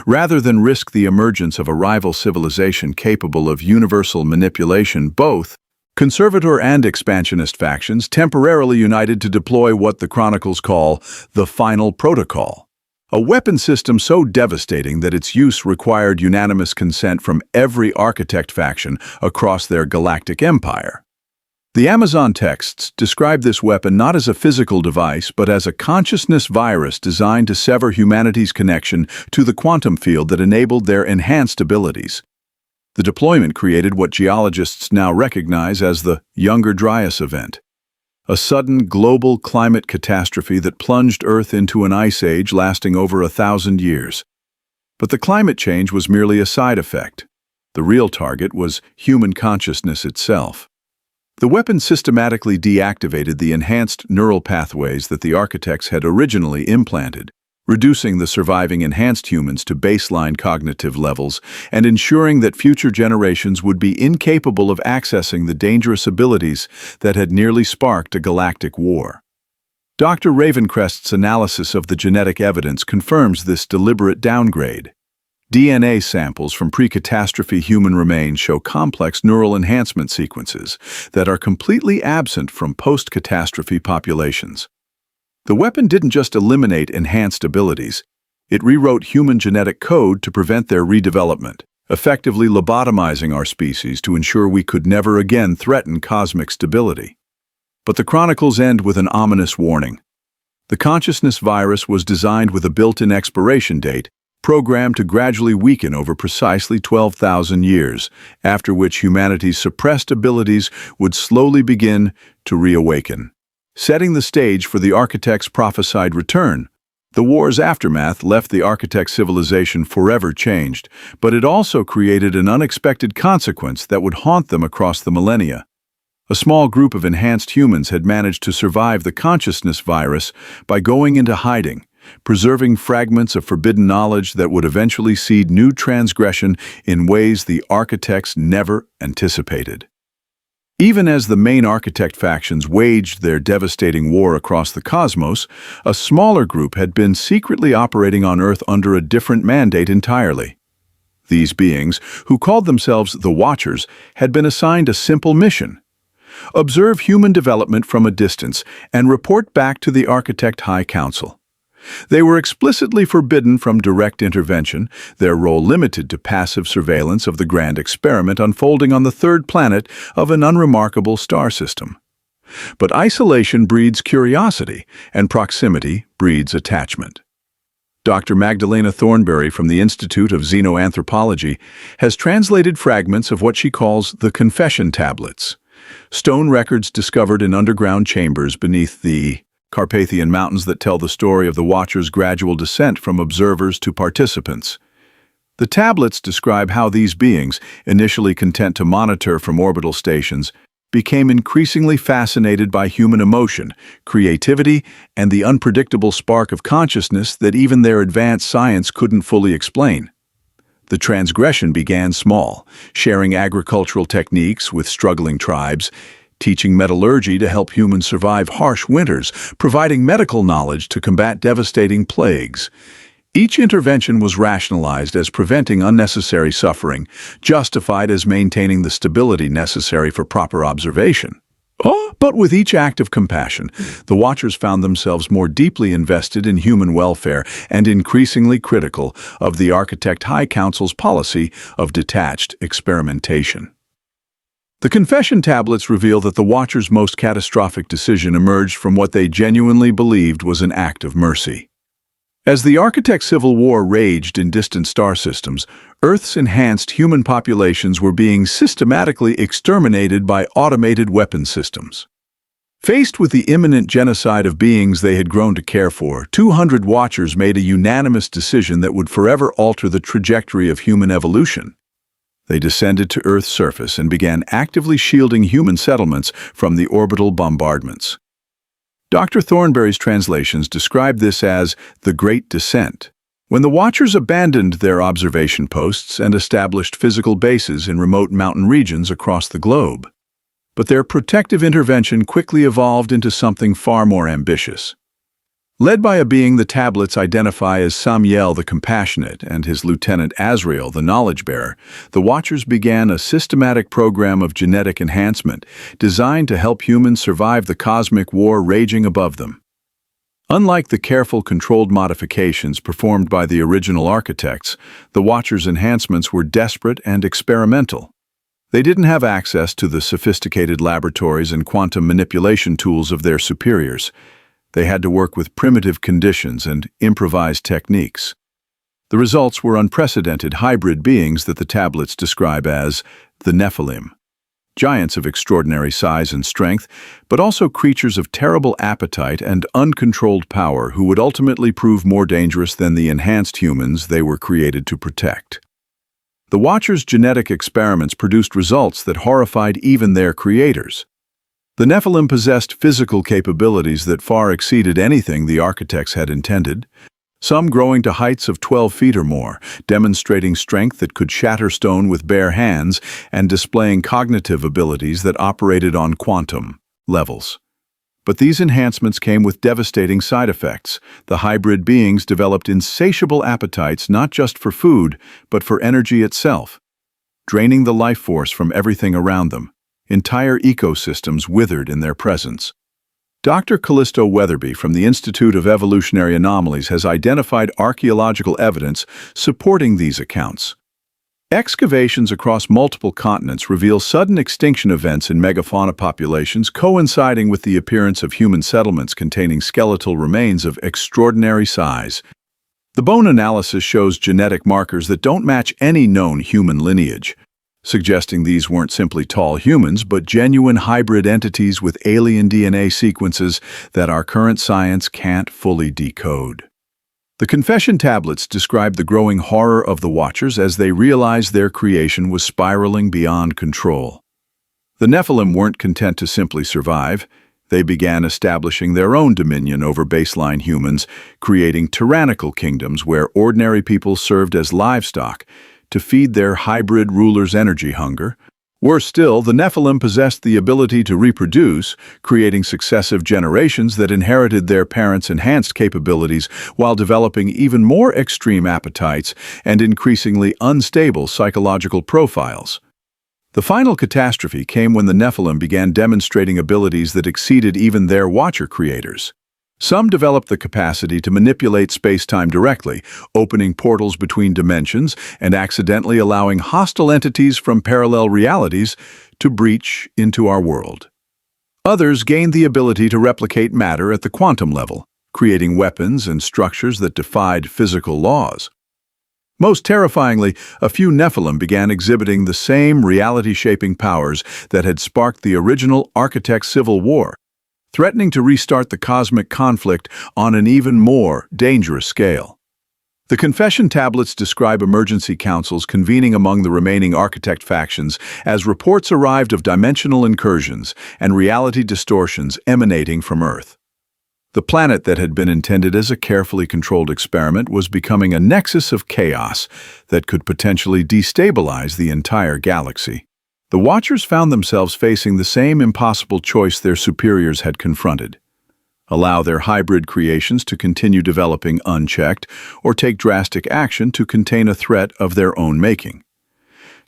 Rather than risk the emergence of a rival civilization capable of universal manipulation, both conservator and expansionist factions temporarily united to deploy what the chronicles call the final protocol, a weapon system so devastating that its use required unanimous consent from every architect faction across their galactic empire. The Amazon texts describe this weapon not as a physical device, but as a consciousness virus designed to sever humanity's connection to the quantum field that enabled their enhanced abilities. The deployment created what geologists now recognize as the Younger Dryas event, a sudden global climate catastrophe that plunged Earth into an ice age lasting over 1,000 years. But the climate change was merely a side effect. The real target was human consciousness itself. The weapon systematically deactivated the enhanced neural pathways that the architects had originally implanted, reducing the surviving enhanced humans to baseline cognitive levels and ensuring that future generations would be incapable of accessing the dangerous abilities that had nearly sparked a galactic war. Dr. Ravencrest's analysis of the genetic evidence confirms this deliberate downgrade. DNA samples from pre-catastrophe human remains show complex neural enhancement sequences that are completely absent from post-catastrophe populations. The weapon didn't just eliminate enhanced abilities, it rewrote human genetic code to prevent their redevelopment, effectively lobotomizing our species to ensure we could never again threaten cosmic stability. But the chronicles end with an ominous warning. The consciousness virus was designed with a built-in expiration date, programmed to gradually weaken over precisely 12,000 years, after which humanity's suppressed abilities would slowly begin to reawaken. Setting the stage for the architect's prophesied return, the war's aftermath left the architect's civilization forever changed, but it also created an unexpected consequence that would haunt them across the millennia. A small group of enhanced humans had managed to survive the consciousness virus by going into hiding, preserving fragments of forbidden knowledge that would eventually seed new transgression in ways the architects never anticipated. Even as the main architect factions waged their devastating war across the cosmos, a smaller group had been secretly operating on Earth under a different mandate entirely. These beings, who called themselves the Watchers, had been assigned a simple mission: observe human development from a distance and report back to the Architect High Council. They were explicitly forbidden from direct intervention, their role limited to passive surveillance of the grand experiment unfolding on the third planet of an unremarkable star system. But isolation breeds curiosity, and proximity breeds attachment. Dr. Magdalena Thornberry from the Institute of Xenoanthropology has translated fragments of what she calls the confession tablets, stone records discovered in underground chambers beneath the Carpathian Mountains that tell the story of the Watchers' gradual descent from observers to participants. The tablets describe how these beings, initially content to monitor from orbital stations, became increasingly fascinated by human emotion, creativity, and the unpredictable spark of consciousness that even their advanced science couldn't fully explain. The transgression began small, sharing agricultural techniques with struggling tribes, teaching metallurgy to help humans survive harsh winters, providing medical knowledge to combat devastating plagues. Each intervention was rationalized as preventing unnecessary suffering, justified as maintaining the stability necessary for proper observation. But with each act of compassion, the Watchers found themselves more deeply invested in human welfare and increasingly critical of the Architect High Council's policy of detached experimentation. The confession tablets reveal that the Watchers' most catastrophic decision emerged from what they genuinely believed was an act of mercy. As the Architect Civil War raged in distant star systems, Earth's enhanced human populations were being systematically exterminated by automated weapon systems. Faced with the imminent genocide of beings they had grown to care for, 200 Watchers made a unanimous decision that would forever alter the trajectory of human evolution. They descended to Earth's surface and began actively shielding human settlements from the orbital bombardments. Dr. Thornberry's translations describe this as the Great Descent, when the Watchers abandoned their observation posts and established physical bases in remote mountain regions across the globe. But their protective intervention quickly evolved into something far more ambitious. Led by a being the tablets identify as Samiel the Compassionate and his lieutenant Azrael the Knowledge-Bearer, the Watchers began a systematic program of genetic enhancement designed to help humans survive the cosmic war raging above them. Unlike the careful, controlled modifications performed by the original architects, the Watchers' enhancements were desperate and experimental. They didn't have access to the sophisticated laboratories and quantum manipulation tools of their superiors. They had to work with primitive conditions and improvised techniques. The results were unprecedented hybrid beings that the tablets describe as the Nephilim, giants of extraordinary size and strength, but also creatures of terrible appetite and uncontrolled power who would ultimately prove more dangerous than the enhanced humans they were created to protect. The Watchers' genetic experiments produced results that horrified even their creators. The Nephilim possessed physical capabilities that far exceeded anything the architects had intended, some growing to heights of 12 feet or more, demonstrating strength that could shatter stone with bare hands and displaying cognitive abilities that operated on quantum levels. But these enhancements came with devastating side effects. The hybrid beings developed insatiable appetites not just for food, but for energy itself, draining the life force from everything around them. Entire ecosystems withered in their presence. Dr. Callisto Weatherby from the Institute of Evolutionary Anomalies has identified archaeological evidence supporting these accounts. Excavations across multiple continents reveal sudden extinction events in megafauna populations coinciding with the appearance of human settlements containing skeletal remains of extraordinary size. The bone analysis shows genetic markers that don't match any known human lineage, suggesting these weren't simply tall humans but genuine hybrid entities with alien DNA sequences that our current science can't fully decode. The confession tablets describe the growing horror of the Watchers as they realized their creation was spiraling beyond control. The Nephilim weren't content to simply survive. They began establishing their own dominion over baseline humans, creating tyrannical kingdoms where ordinary people served as livestock to feed their hybrid rulers' energy hunger. Worse still, the Nephilim possessed the ability to reproduce, creating successive generations that inherited their parents' enhanced capabilities while developing even more extreme appetites and increasingly unstable psychological profiles. The final catastrophe came when the Nephilim began demonstrating abilities that exceeded even their Watcher creators. Some developed the capacity to manipulate space-time directly, opening portals between dimensions and accidentally allowing hostile entities from parallel realities to breach into our world. Others gained the ability to replicate matter at the quantum level, creating weapons and structures that defied physical laws. Most terrifyingly, a few Nephilim began exhibiting the same reality-shaping powers that had sparked the original Architect Civil War, threatening to restart the cosmic conflict on an even more dangerous scale. The confession tablets describe emergency councils convening among the remaining Architect factions as reports arrived of dimensional incursions and reality distortions emanating from Earth. The planet that had been intended as a carefully controlled experiment was becoming a nexus of chaos that could potentially destabilize the entire galaxy. The Watchers found themselves facing the same impossible choice their superiors had confronted: allow their hybrid creations to continue developing unchecked, or take drastic action to contain a threat of their own making.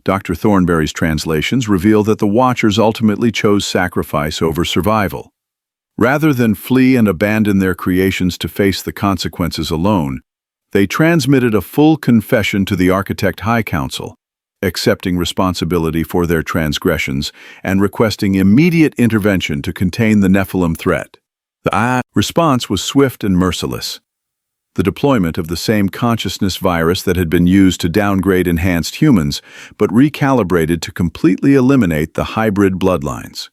Dr. Thornberry's translations reveal that the Watchers ultimately chose sacrifice over survival. Rather than flee and abandon their creations to face the consequences alone, they transmitted a full confession to the Architect High Council, accepting responsibility for their transgressions and requesting immediate intervention to contain the Nephilim threat. The response was swift and merciless. The deployment of the same consciousness virus that had been used to downgrade enhanced humans, but recalibrated to completely eliminate the hybrid bloodlines.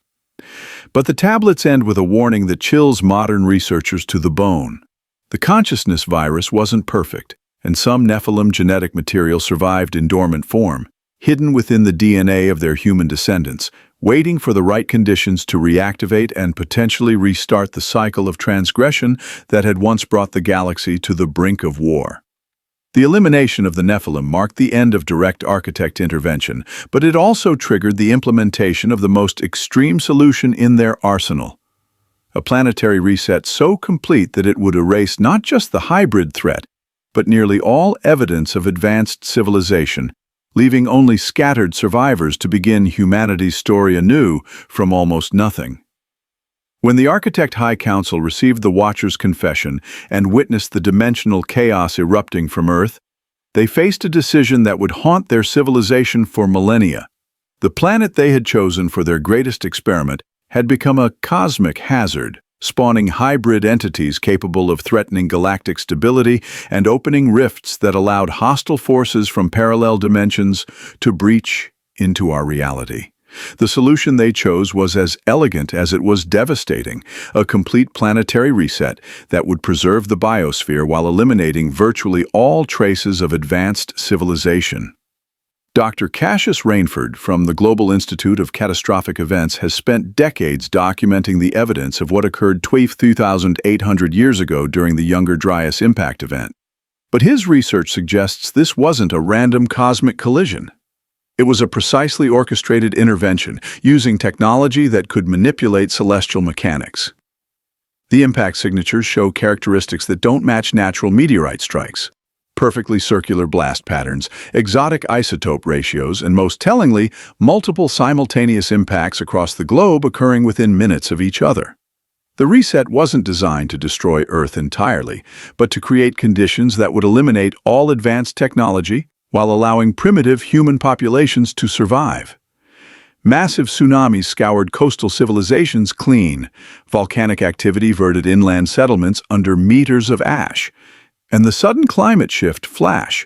But the tablets end with a warning that chills modern researchers to the bone. The consciousness virus wasn't perfect, and some Nephilim genetic material survived in dormant form, hidden within the DNA of their human descendants, waiting for the right conditions to reactivate and potentially restart the cycle of transgression that had once brought the galaxy to the brink of war. The elimination of the Nephilim marked the end of direct Architect intervention, but it also triggered the implementation of the most extreme solution in their arsenal: a planetary reset so complete that it would erase not just the hybrid threat, but nearly all evidence of advanced civilization, leaving only scattered survivors to begin humanity's story anew from almost nothing. When the Architect High Council received the Watchers' confession and witnessed the dimensional chaos erupting from Earth, they faced a decision that would haunt their civilization for millennia. The planet they had chosen for their greatest experiment had become a cosmic hazard, spawning hybrid entities capable of threatening galactic stability and opening rifts that allowed hostile forces from parallel dimensions to breach into our reality. The solution they chose was as elegant as it was devastating: a complete planetary reset that would preserve the biosphere while eliminating virtually all traces of advanced civilization. Dr. Cassius Rainford from the Global Institute of Catastrophic Events has spent decades documenting the evidence of what occurred 2,800 years ago during the Younger Dryas impact event. But his research suggests this wasn't a random cosmic collision. It was a precisely orchestrated intervention using technology that could manipulate celestial mechanics. The impact signatures show characteristics that don't match natural meteorite strikes: perfectly circular blast patterns, exotic isotope ratios, and most tellingly, multiple simultaneous impacts across the globe occurring within minutes of each other. The reset wasn't designed to destroy Earth entirely, but to create conditions that would eliminate all advanced technology, while allowing primitive human populations to survive. Massive tsunamis scoured coastal civilizations clean, volcanic activity verted inland settlements under meters of ash, and the sudden climate shift flash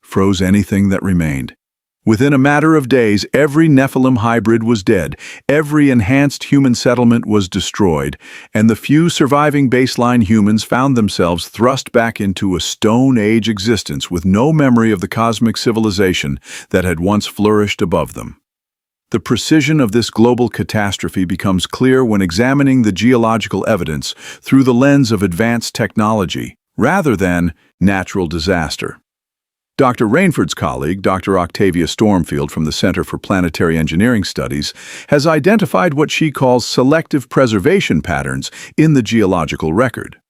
froze anything that remained. Within a matter of days, every Nephilim hybrid was dead, every enhanced human settlement was destroyed, and the few surviving baseline humans found themselves thrust back into a Stone Age existence with no memory of the cosmic civilization that had once flourished above them. The precision of this global catastrophe becomes clear when examining the geological evidence through the lens of advanced technology, rather than natural disaster. Dr. Rainford's colleague, Dr. Octavia Stormfield from the Center for Planetary Engineering Studies, has identified what she calls selective preservation patterns in the geological record.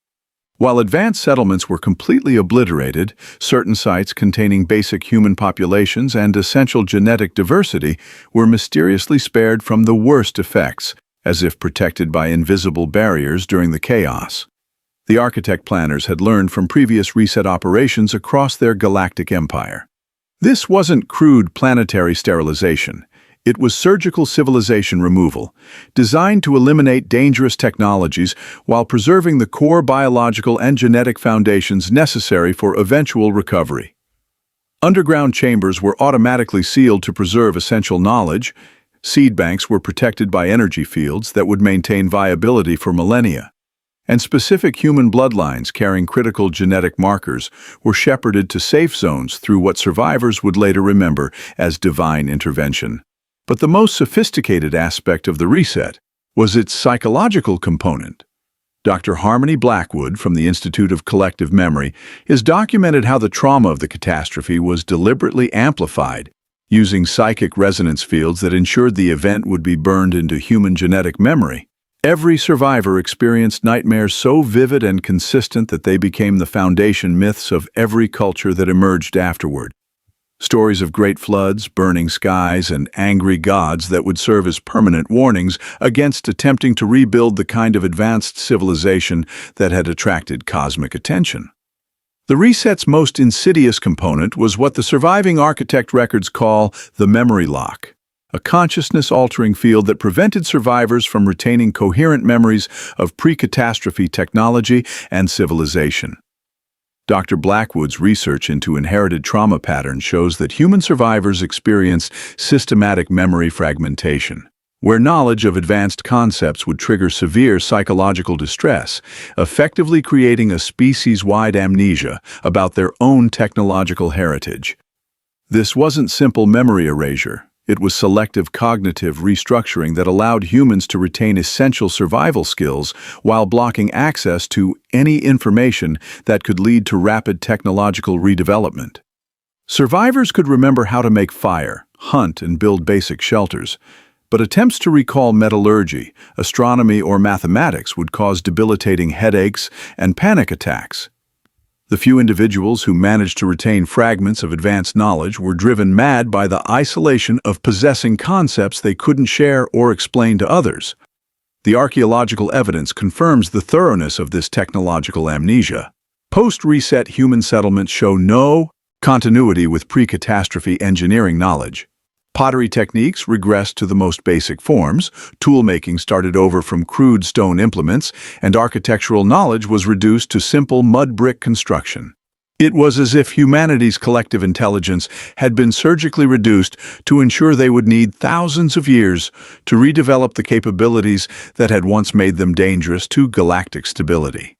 While advanced settlements were completely obliterated, certain sites containing basic human populations and essential genetic diversity were mysteriously spared from the worst effects, as if protected by invisible barriers during the chaos. The architect planners had learned from previous reset operations across their galactic empire. This wasn't crude planetary sterilization. It was surgical civilization removal, designed to eliminate dangerous technologies while preserving the core biological and genetic foundations necessary for eventual recovery. Underground chambers were automatically sealed to preserve essential knowledge. Seed banks were protected by energy fields that would maintain viability for millennia. And specific human bloodlines carrying critical genetic markers were shepherded to safe zones through what survivors would later remember as divine intervention. But the most sophisticated aspect of the reset was its psychological component. Dr. Harmony Blackwood from the Institute of Collective Memory has documented how the trauma of the catastrophe was deliberately amplified, using psychic resonance fields that ensured the event would be burned into human genetic memory. Every survivor experienced nightmares so vivid and consistent that they became the foundation myths of every culture that emerged afterward. Stories of great floods, burning skies, and angry gods that would serve as permanent warnings against attempting to rebuild the kind of advanced civilization that had attracted cosmic attention. The reset's most insidious component was what the surviving architect records call the memory lock, a consciousness-altering field that prevented survivors from retaining coherent memories of pre-catastrophe technology and civilization. Dr. Blackwood's research into inherited trauma patterns shows that human survivors experience systematic memory fragmentation, where knowledge of advanced concepts would trigger severe psychological distress, effectively creating a species-wide amnesia about their own technological heritage. This wasn't simple memory erasure. It was selective cognitive restructuring that allowed humans to retain essential survival skills while blocking access to any information that could lead to rapid technological redevelopment. Survivors could remember how to make fire, hunt, and build basic shelters, but attempts to recall metallurgy, astronomy, or mathematics would cause debilitating headaches and panic attacks. The few individuals who managed to retain fragments of advanced knowledge were driven mad by the isolation of possessing concepts they couldn't share or explain to others. The archaeological evidence confirms the thoroughness of this technological amnesia. Post-reset human settlements show no continuity with pre-catastrophe engineering knowledge. Pottery techniques regressed to the most basic forms, tool-making started over from crude stone implements, and architectural knowledge was reduced to simple mud brick construction. It was as if humanity's collective intelligence had been surgically reduced to ensure they would need thousands of years to redevelop the capabilities that had once made them dangerous to galactic stability.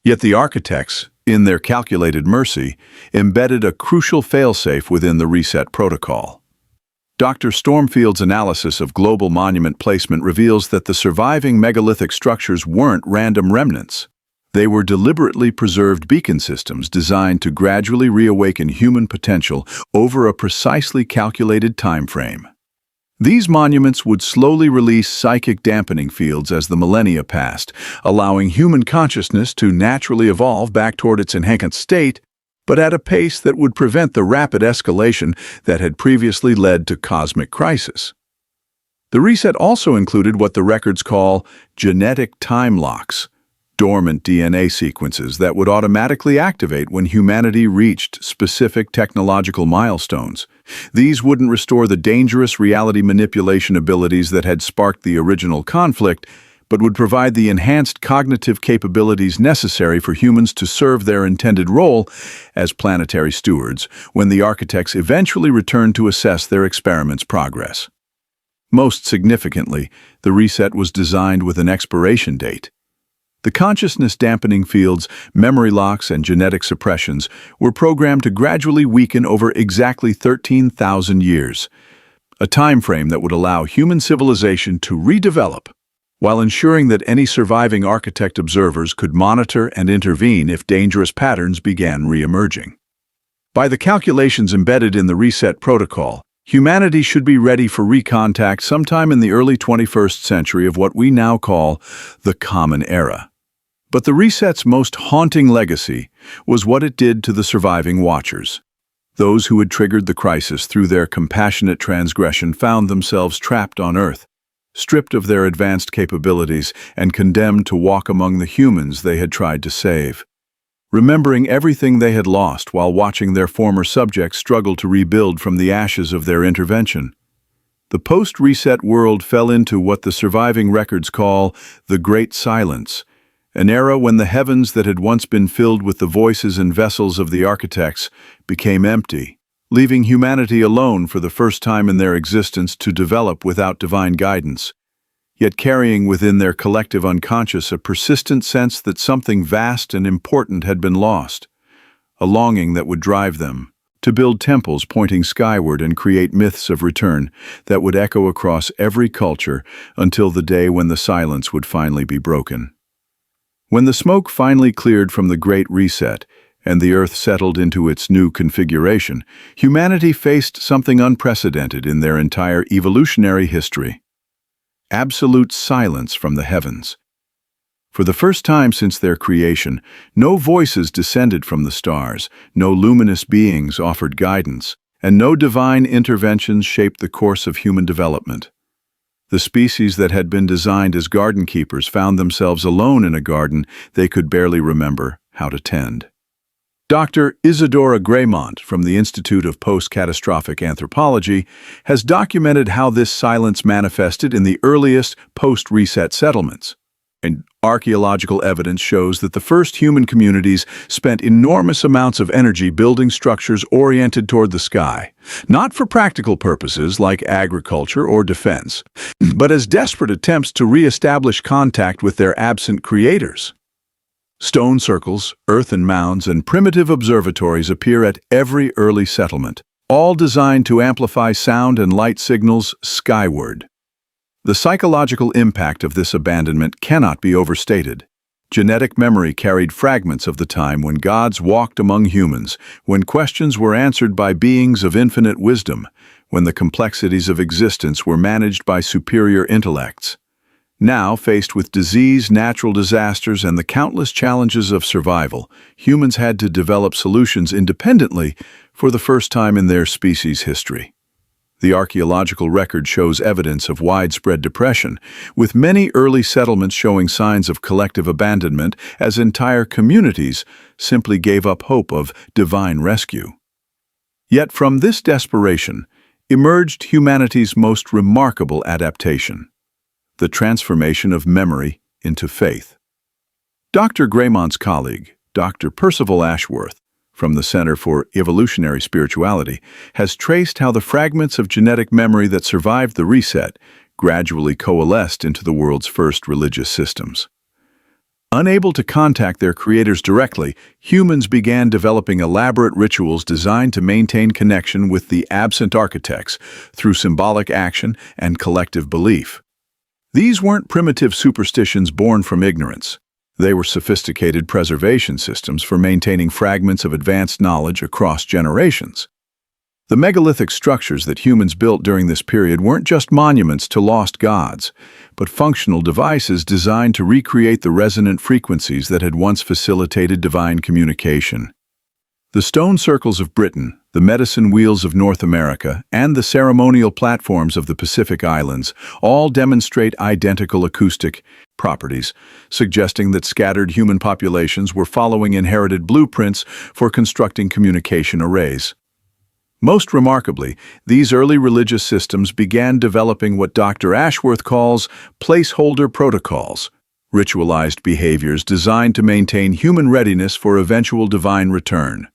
Yet the architects, in their calculated mercy, embedded a crucial failsafe within the reset protocol. Dr. Stormfield's analysis of global monument placement reveals that the surviving megalithic structures weren't random remnants. They were deliberately preserved beacon systems designed to gradually reawaken human potential over a precisely calculated time frame. These monuments would slowly release psychic dampening fields as the millennia passed, allowing human consciousness to naturally evolve back toward its enhanced state, but at a pace that would prevent the rapid escalation that had previously led to cosmic crisis. The reset also included what the records call genetic time locks, dormant DNA sequences that would automatically activate when humanity reached specific technological milestones. These wouldn't restore the dangerous reality manipulation abilities that had sparked the original conflict, but would provide the enhanced cognitive capabilities necessary for humans to serve their intended role as planetary stewards when the architects eventually returned to assess their experiment's progress. Most significantly, the reset was designed with an expiration date. The consciousness-dampening fields, memory locks, and genetic suppressions were programmed to gradually weaken over exactly 13,000 years, a time frame that would allow human civilization to redevelop, while ensuring that any surviving architect observers could monitor and intervene if dangerous patterns began re-emerging. By the calculations embedded in the reset protocol, humanity should be ready for recontact sometime in the early 21st century of what we now call the Common Era. But the reset's most haunting legacy was what it did to the surviving Watchers. Those who had triggered the crisis through their compassionate transgression found themselves trapped on Earth, stripped of their advanced capabilities and condemned to walk among the humans they had tried to save. Remembering everything they had lost while watching their former subjects struggle to rebuild from the ashes of their intervention, the post-reset world fell into what the surviving records call the Great Silence, an era when the heavens that had once been filled with the voices and vessels of the architects became empty, leaving humanity alone for the first time in their existence to develop without divine guidance, yet carrying within their collective unconscious a persistent sense that something vast and important had been lost, a longing that would drive them to build temples pointing skyward and create myths of return that would echo across every culture until the day when the silence would finally be broken. When the smoke finally cleared from the Great Reset and the Earth settled into its new configuration, humanity faced something unprecedented in their entire evolutionary history: absolute silence from the heavens. For the first time since their creation, no voices descended from the stars, no luminous beings offered guidance, and no divine interventions shaped the course of human development. The species that had been designed as garden keepers found themselves alone in a garden they could barely remember how to tend. Dr. Isadora Graymont from the Institute of Post-Catastrophic Anthropology has documented how this silence manifested in the earliest post-reset settlements. And archaeological evidence shows that the first human communities spent enormous amounts of energy building structures oriented toward the sky, not for practical purposes like agriculture or defense, but as desperate attempts to re-establish contact with their absent creators. Stone circles, earthen mounds, and primitive observatories appear at every early settlement, all designed to amplify sound and light signals skyward. The psychological impact of this abandonment cannot be overstated. Genetic memory carried fragments of the time when gods walked among humans, when questions were answered by beings of infinite wisdom, when the complexities of existence were managed by superior intellects. Now, faced with disease, natural disasters, and the countless challenges of survival, humans had to develop solutions independently for the first time in their species' history. The archaeological record shows evidence of widespread depression, with many early settlements showing signs of collective abandonment as entire communities simply gave up hope of divine rescue. Yet from this desperation emerged humanity's most remarkable adaptation: the transformation of memory into faith. Dr. Graymont's colleague, Dr. Percival Ashworth, from the Center for Evolutionary Spirituality, has traced how the fragments of genetic memory that survived the reset gradually coalesced into the world's first religious systems. Unable to contact their creators directly, humans began developing elaborate rituals designed to maintain connection with the absent architects through symbolic action and collective belief. These weren't primitive superstitions born from ignorance. They were sophisticated preservation systems for maintaining fragments of advanced knowledge across generations. The megalithic structures that humans built during this period weren't just monuments to lost gods, but functional devices designed to recreate the resonant frequencies that had once facilitated divine communication. The stone circles of Britain, the medicine wheels of North America, and the ceremonial platforms of the Pacific Islands all demonstrate identical acoustic properties, suggesting that scattered human populations were following inherited blueprints for constructing communication arrays. Most remarkably, these early religious systems began developing what Dr. Ashworth calls placeholder protocols, ritualized behaviors designed to maintain human readiness for eventual divine return.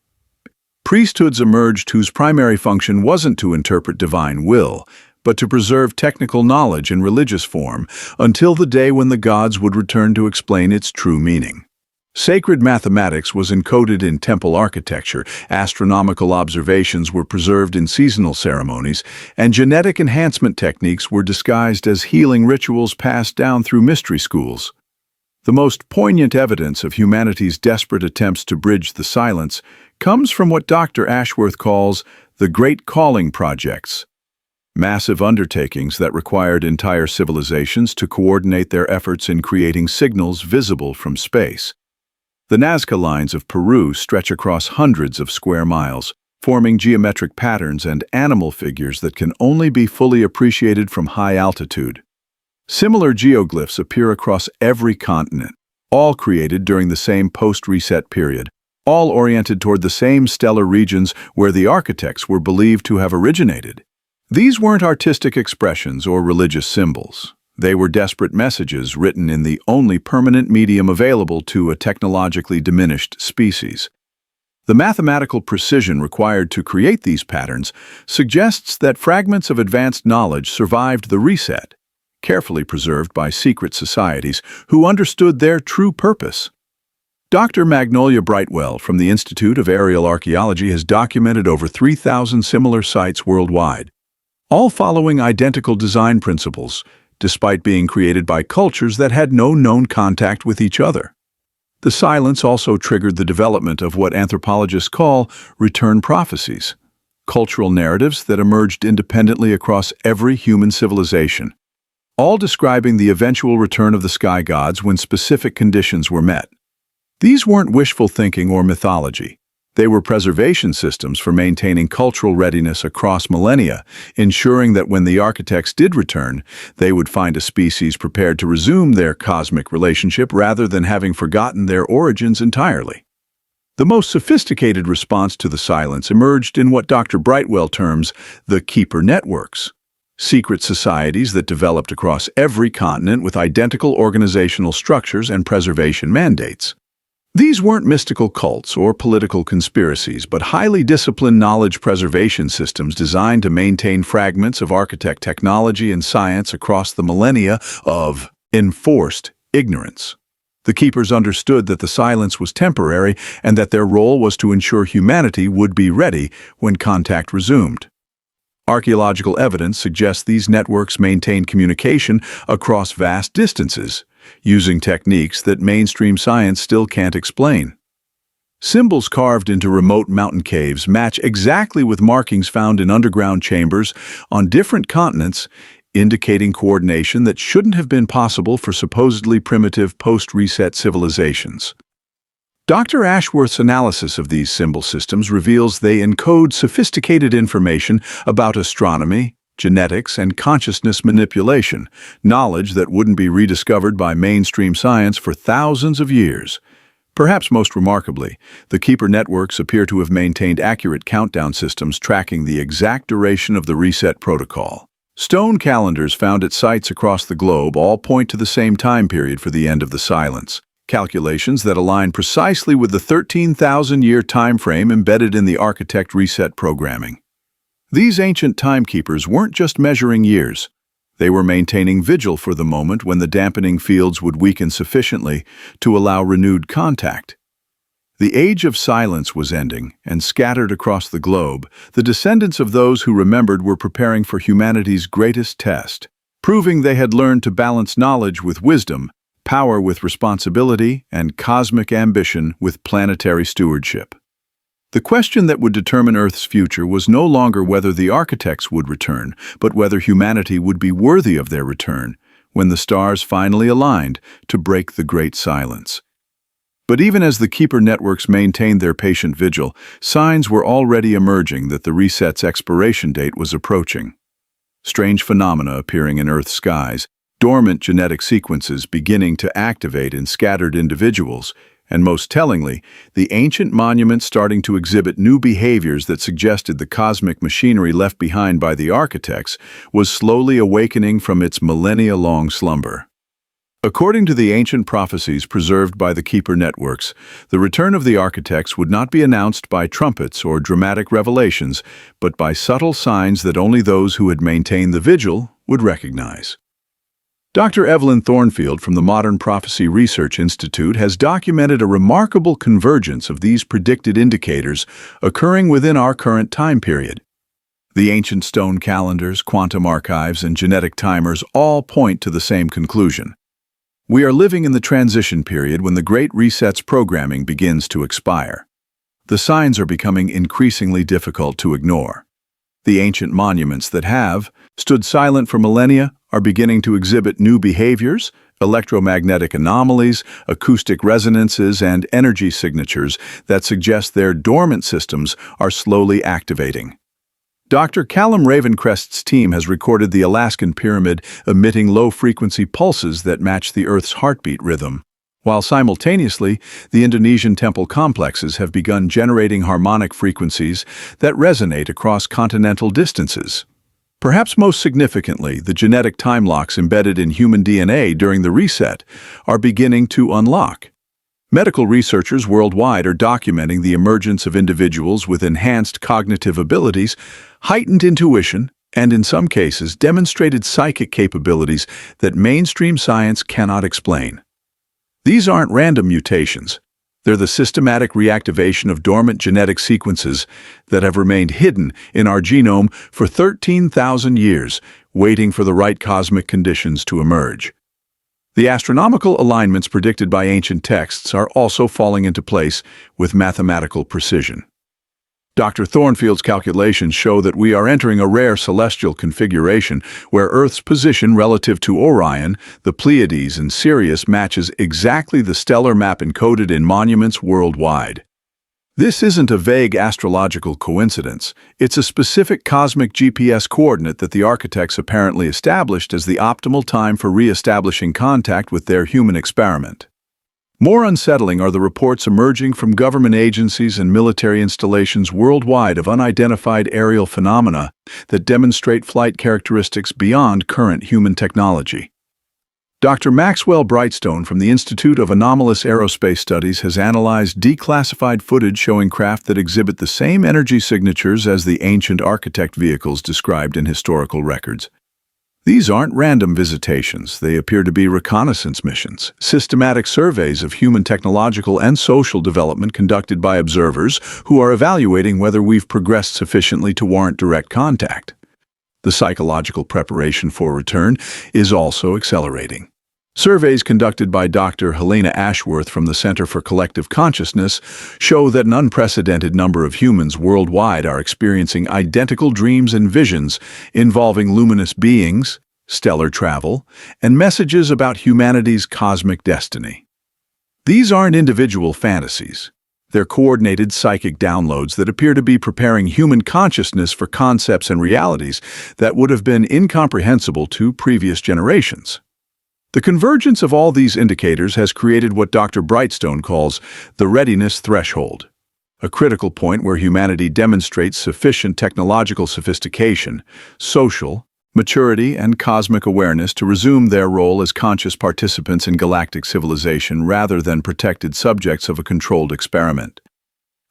Priesthoods emerged whose primary function wasn't to interpret divine will, but to preserve technical knowledge in religious form until the day when the gods would return to explain its true meaning. Sacred mathematics was encoded in temple architecture, astronomical observations were preserved in seasonal ceremonies, and genetic enhancement techniques were disguised as healing rituals passed down through mystery schools. The most poignant evidence of humanity's desperate attempts to bridge the silence comes from what Dr. Ashworth calls the Great Calling Projects, massive undertakings that required entire civilizations to coordinate their efforts in creating signals visible from space. The Nazca lines of Peru stretch across hundreds of square miles, forming geometric patterns and animal figures that can only be fully appreciated from high altitude. Similar geoglyphs appear across every continent, all created during the same post-reset period, all oriented toward the same stellar regions where the architects were believed to have originated. These weren't artistic expressions or religious symbols. They were desperate messages written in the only permanent medium available to a technologically diminished species. The mathematical precision required to create these patterns suggests that fragments of advanced knowledge survived the reset, carefully preserved by secret societies who understood their true purpose. Dr. Magnolia Brightwell from the Institute of Aerial Archaeology has documented over 3,000 similar sites worldwide, all following identical design principles, despite being created by cultures that had no known contact with each other. The silence also triggered the development of what anthropologists call return prophecies, cultural narratives that emerged independently across every human civilization, all describing the eventual return of the sky gods when specific conditions were met. These weren't wishful thinking or mythology. They were preservation systems for maintaining cultural readiness across millennia, ensuring that when the architects did return, they would find a species prepared to resume their cosmic relationship rather than having forgotten their origins entirely. The most sophisticated response to the silence emerged in what Dr. Brightwell terms the keeper networks, secret societies that developed across every continent with identical organizational structures and preservation mandates. These weren't mystical cults or political conspiracies, but highly disciplined knowledge preservation systems designed to maintain fragments of architect technology and science across the millennia of enforced ignorance. The keepers understood that the silence was temporary and that their role was to ensure humanity would be ready when contact resumed. Archaeological evidence suggests these networks maintained communication across vast distances, using techniques that mainstream science still can't explain. Symbols carved into remote mountain caves match exactly with markings found in underground chambers on different continents, indicating coordination that shouldn't have been possible for supposedly primitive post-reset civilizations. Dr. Ashworth's analysis of these symbol systems reveals they encode sophisticated information about astronomy, genetics, and consciousness manipulation, knowledge that wouldn't be rediscovered by mainstream science for thousands of years. Perhaps most remarkably, the keeper networks appear to have maintained accurate countdown systems tracking the exact duration of the reset protocol. Stone calendars found at sites across the globe all point to the same time period for the end of the silence, calculations that align precisely with the 13,000-year time frame embedded in the architect reset programming. These ancient timekeepers weren't just measuring years. They were maintaining vigil for the moment when the dampening fields would weaken sufficiently to allow renewed contact. The age of silence was ending, and scattered across the globe, the descendants of those who remembered were preparing for humanity's greatest test, proving they had learned to balance knowledge with wisdom, power with responsibility, and cosmic ambition with planetary stewardship. The question that would determine Earth's future was no longer whether the architects would return, but whether humanity would be worthy of their return when the stars finally aligned to break the great silence. But even as the keeper networks maintained their patient vigil, signs were already emerging that the reset's expiration date was approaching. Strange phenomena appearing in Earth's skies, dormant genetic sequences beginning to activate in scattered individuals, and most tellingly, the ancient monuments starting to exhibit new behaviors that suggested the cosmic machinery left behind by the architects was slowly awakening from its millennia-long slumber. According to the ancient prophecies preserved by the Keeper networks, the return of the architects would not be announced by trumpets or dramatic revelations, but by subtle signs that only those who had maintained the vigil would recognize. Dr. Evelyn Thornfield from the Modern Prophecy Research Institute has documented a remarkable convergence of these predicted indicators occurring within our current time period. The ancient stone calendars, quantum archives, and genetic timers all point to the same conclusion. We are living in the transition period when the Great Reset's programming begins to expire. The signs are becoming increasingly difficult to ignore. The ancient monuments that have stood silent for millennia are beginning to exhibit new behaviors, electromagnetic anomalies, acoustic resonances, and energy signatures that suggest their dormant systems are slowly activating. Dr. Callum Ravencrest's team has recorded the Alaskan pyramid emitting low-frequency pulses that match the Earth's heartbeat rhythm, while simultaneously, the Indonesian temple complexes have begun generating harmonic frequencies that resonate across continental distances. Perhaps most significantly, the genetic time locks embedded in human DNA during the reset are beginning to unlock. Medical researchers worldwide are documenting the emergence of individuals with enhanced cognitive abilities, heightened intuition, and in some cases demonstrated psychic capabilities that mainstream science cannot explain. These aren't random mutations. They're the systematic reactivation of dormant genetic sequences that have remained hidden in our genome for 13,000 years, waiting for the right cosmic conditions to emerge. The astronomical alignments predicted by ancient texts are also falling into place with mathematical precision. Dr. Thornfield's calculations show that we are entering a rare celestial configuration where Earth's position relative to Orion, the Pleiades, and Sirius matches exactly the stellar map encoded in monuments worldwide. This isn't a vague astrological coincidence. It's a specific cosmic GPS coordinate that the architects apparently established as the optimal time for re-establishing contact with their human experiment. More unsettling are the reports emerging from government agencies and military installations worldwide of unidentified aerial phenomena that demonstrate flight characteristics beyond current human technology. Dr. Maxwell Brightstone from the Institute of Anomalous Aerospace Studies has analyzed declassified footage showing craft that exhibit the same energy signatures as the ancient architect vehicles described in historical records. These aren't random visitations. They appear to be reconnaissance missions, systematic surveys of human technological and social development conducted by observers who are evaluating whether we've progressed sufficiently to warrant direct contact. The psychological preparation for return is also accelerating. Surveys conducted by Dr. Helena Ashworth from the Center for Collective Consciousness show that an unprecedented number of humans worldwide are experiencing identical dreams and visions involving luminous beings, stellar travel, and messages about humanity's cosmic destiny. These aren't individual fantasies. They're coordinated psychic downloads that appear to be preparing human consciousness for concepts and realities that would have been incomprehensible to previous generations. The convergence of all these indicators has created what Dr. Brightstone calls the readiness threshold, a critical point where humanity demonstrates sufficient technological sophistication, social maturity, and cosmic awareness to resume their role as conscious participants in galactic civilization rather than protected subjects of a controlled experiment.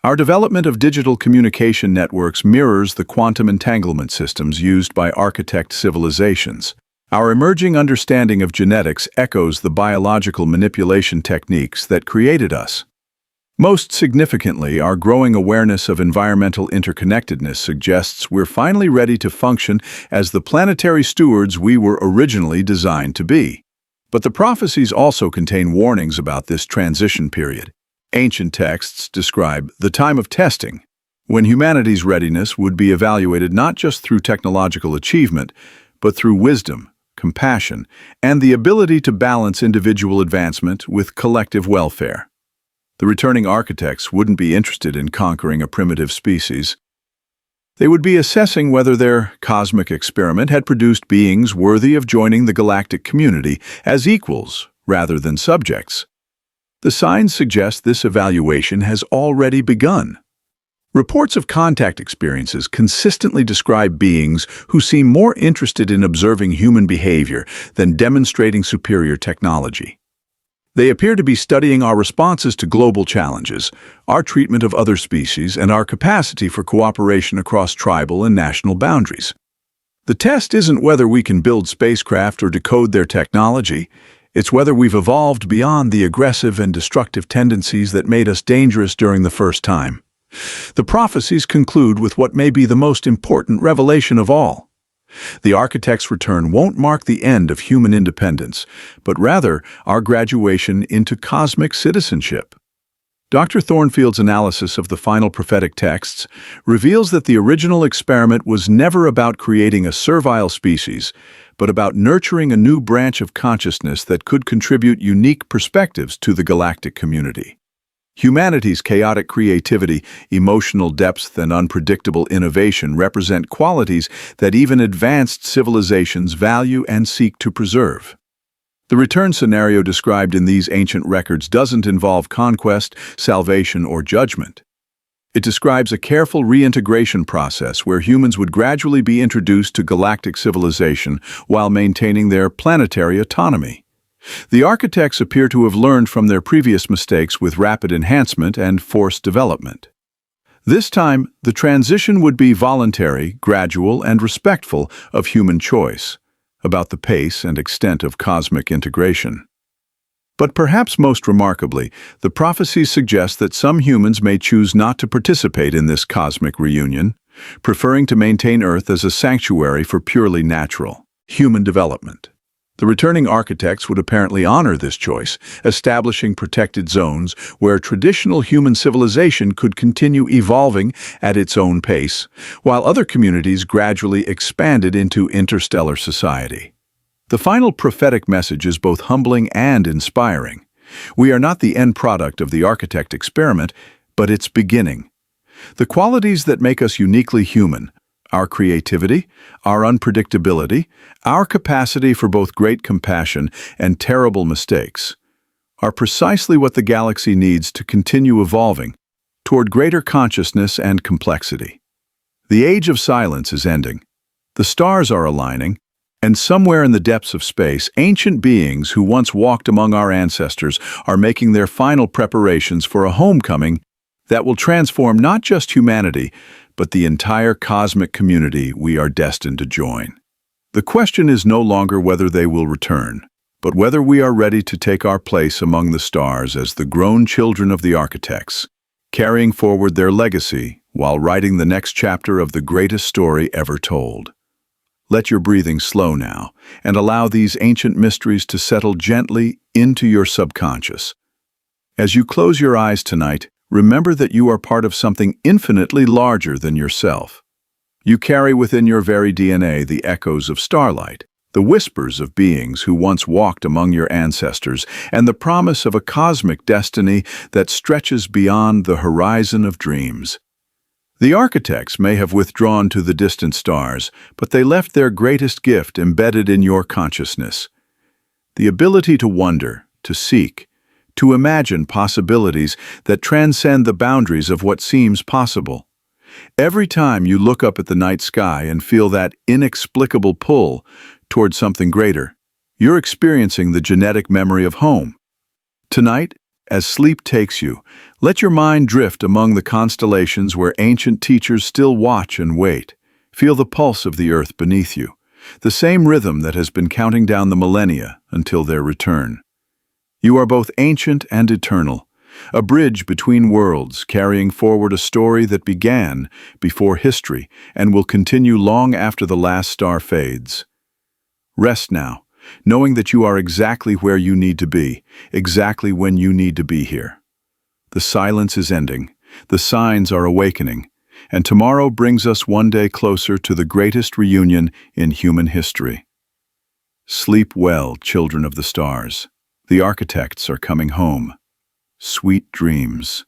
Our development of digital communication networks mirrors the quantum entanglement systems used by architect civilizations. Our emerging understanding of genetics echoes the biological manipulation techniques that created us. Most significantly, our growing awareness of environmental interconnectedness suggests we're finally ready to function as the planetary stewards we were originally designed to be. But the prophecies also contain warnings about this transition period. Ancient texts describe the time of testing, when humanity's readiness would be evaluated not just through technological achievement, but through wisdom, compassion, and the ability to balance individual advancement with collective welfare. The returning architects wouldn't be interested in conquering a primitive species. They would be assessing whether their cosmic experiment had produced beings worthy of joining the galactic community as equals rather than subjects. The signs suggest this evaluation has already begun. Reports of contact experiences consistently describe beings who seem more interested in observing human behavior than demonstrating superior technology. They appear to be studying our responses to global challenges, our treatment of other species, and our capacity for cooperation across tribal and national boundaries. The test isn't whether we can build spacecraft or decode their technology. It's whether we've evolved beyond the aggressive and destructive tendencies that made us dangerous during the first time. The prophecies conclude with what may be the most important revelation of all. The architect's return won't mark the end of human independence, but rather our graduation into cosmic citizenship. Dr. Thornfield's analysis of the final prophetic texts reveals that the original experiment was never about creating a servile species, but about nurturing a new branch of consciousness that could contribute unique perspectives to the galactic community. Humanity's chaotic creativity, emotional depth, and unpredictable innovation represent qualities that even advanced civilizations value and seek to preserve. The return scenario described in these ancient records doesn't involve conquest, salvation, or judgment. It describes a careful reintegration process where humans would gradually be introduced to galactic civilization while maintaining their planetary autonomy. The architects appear to have learned from their previous mistakes with rapid enhancement and forced development. This time, the transition would be voluntary, gradual, and respectful of human choice, about the pace and extent of cosmic integration. But perhaps most remarkably, the prophecies suggest that some humans may choose not to participate in this cosmic reunion, preferring to maintain Earth as a sanctuary for purely natural, human development. The returning architects would apparently honor this choice, establishing protected zones where traditional human civilization could continue evolving at its own pace, while other communities gradually expanded into interstellar society. The final prophetic message is both humbling and inspiring. We are not the end product of the architect experiment, but its beginning. The qualities that make us uniquely human, our creativity, our unpredictability, our capacity for both great compassion and terrible mistakes, are precisely what the galaxy needs to continue evolving toward greater consciousness and complexity. The age of silence is ending. The stars are aligning, and somewhere in the depths of space, ancient beings who once walked among our ancestors are making their final preparations for a homecoming that will transform not just humanity, but the entire cosmic community we are destined to join. The question is no longer whether they will return, but whether we are ready to take our place among the stars as the grown children of the architects, carrying forward their legacy while writing the next chapter of the greatest story ever told. Let your breathing slow now, and allow these ancient mysteries to settle gently into your subconscious. As you close your eyes tonight, remember that you are part of something infinitely larger than yourself. You carry within your very DNA the echoes of starlight, the whispers of beings who once walked among your ancestors, and the promise of a cosmic destiny that stretches beyond the horizon of dreams. The architects may have withdrawn to the distant stars, but they left their greatest gift embedded in your consciousness. The ability to wonder, to seek, to imagine possibilities that transcend the boundaries of what seems possible. Every time you look up at the night sky and feel that inexplicable pull toward something greater, you're experiencing the genetic memory of home. Tonight, as sleep takes you, let your mind drift among the constellations where ancient teachers still watch and wait. Feel the pulse of the earth beneath you, the same rhythm that has been counting down the millennia until their return. You are both ancient and eternal, a bridge between worlds carrying forward a story that began before history and will continue long after the last star fades. Rest now, knowing that you are exactly where you need to be, exactly when you need to be here. The silence is ending, the signs are awakening, and tomorrow brings us one day closer to the greatest reunion in human history. Sleep well, children of the stars. The architects are coming home. Sweet dreams.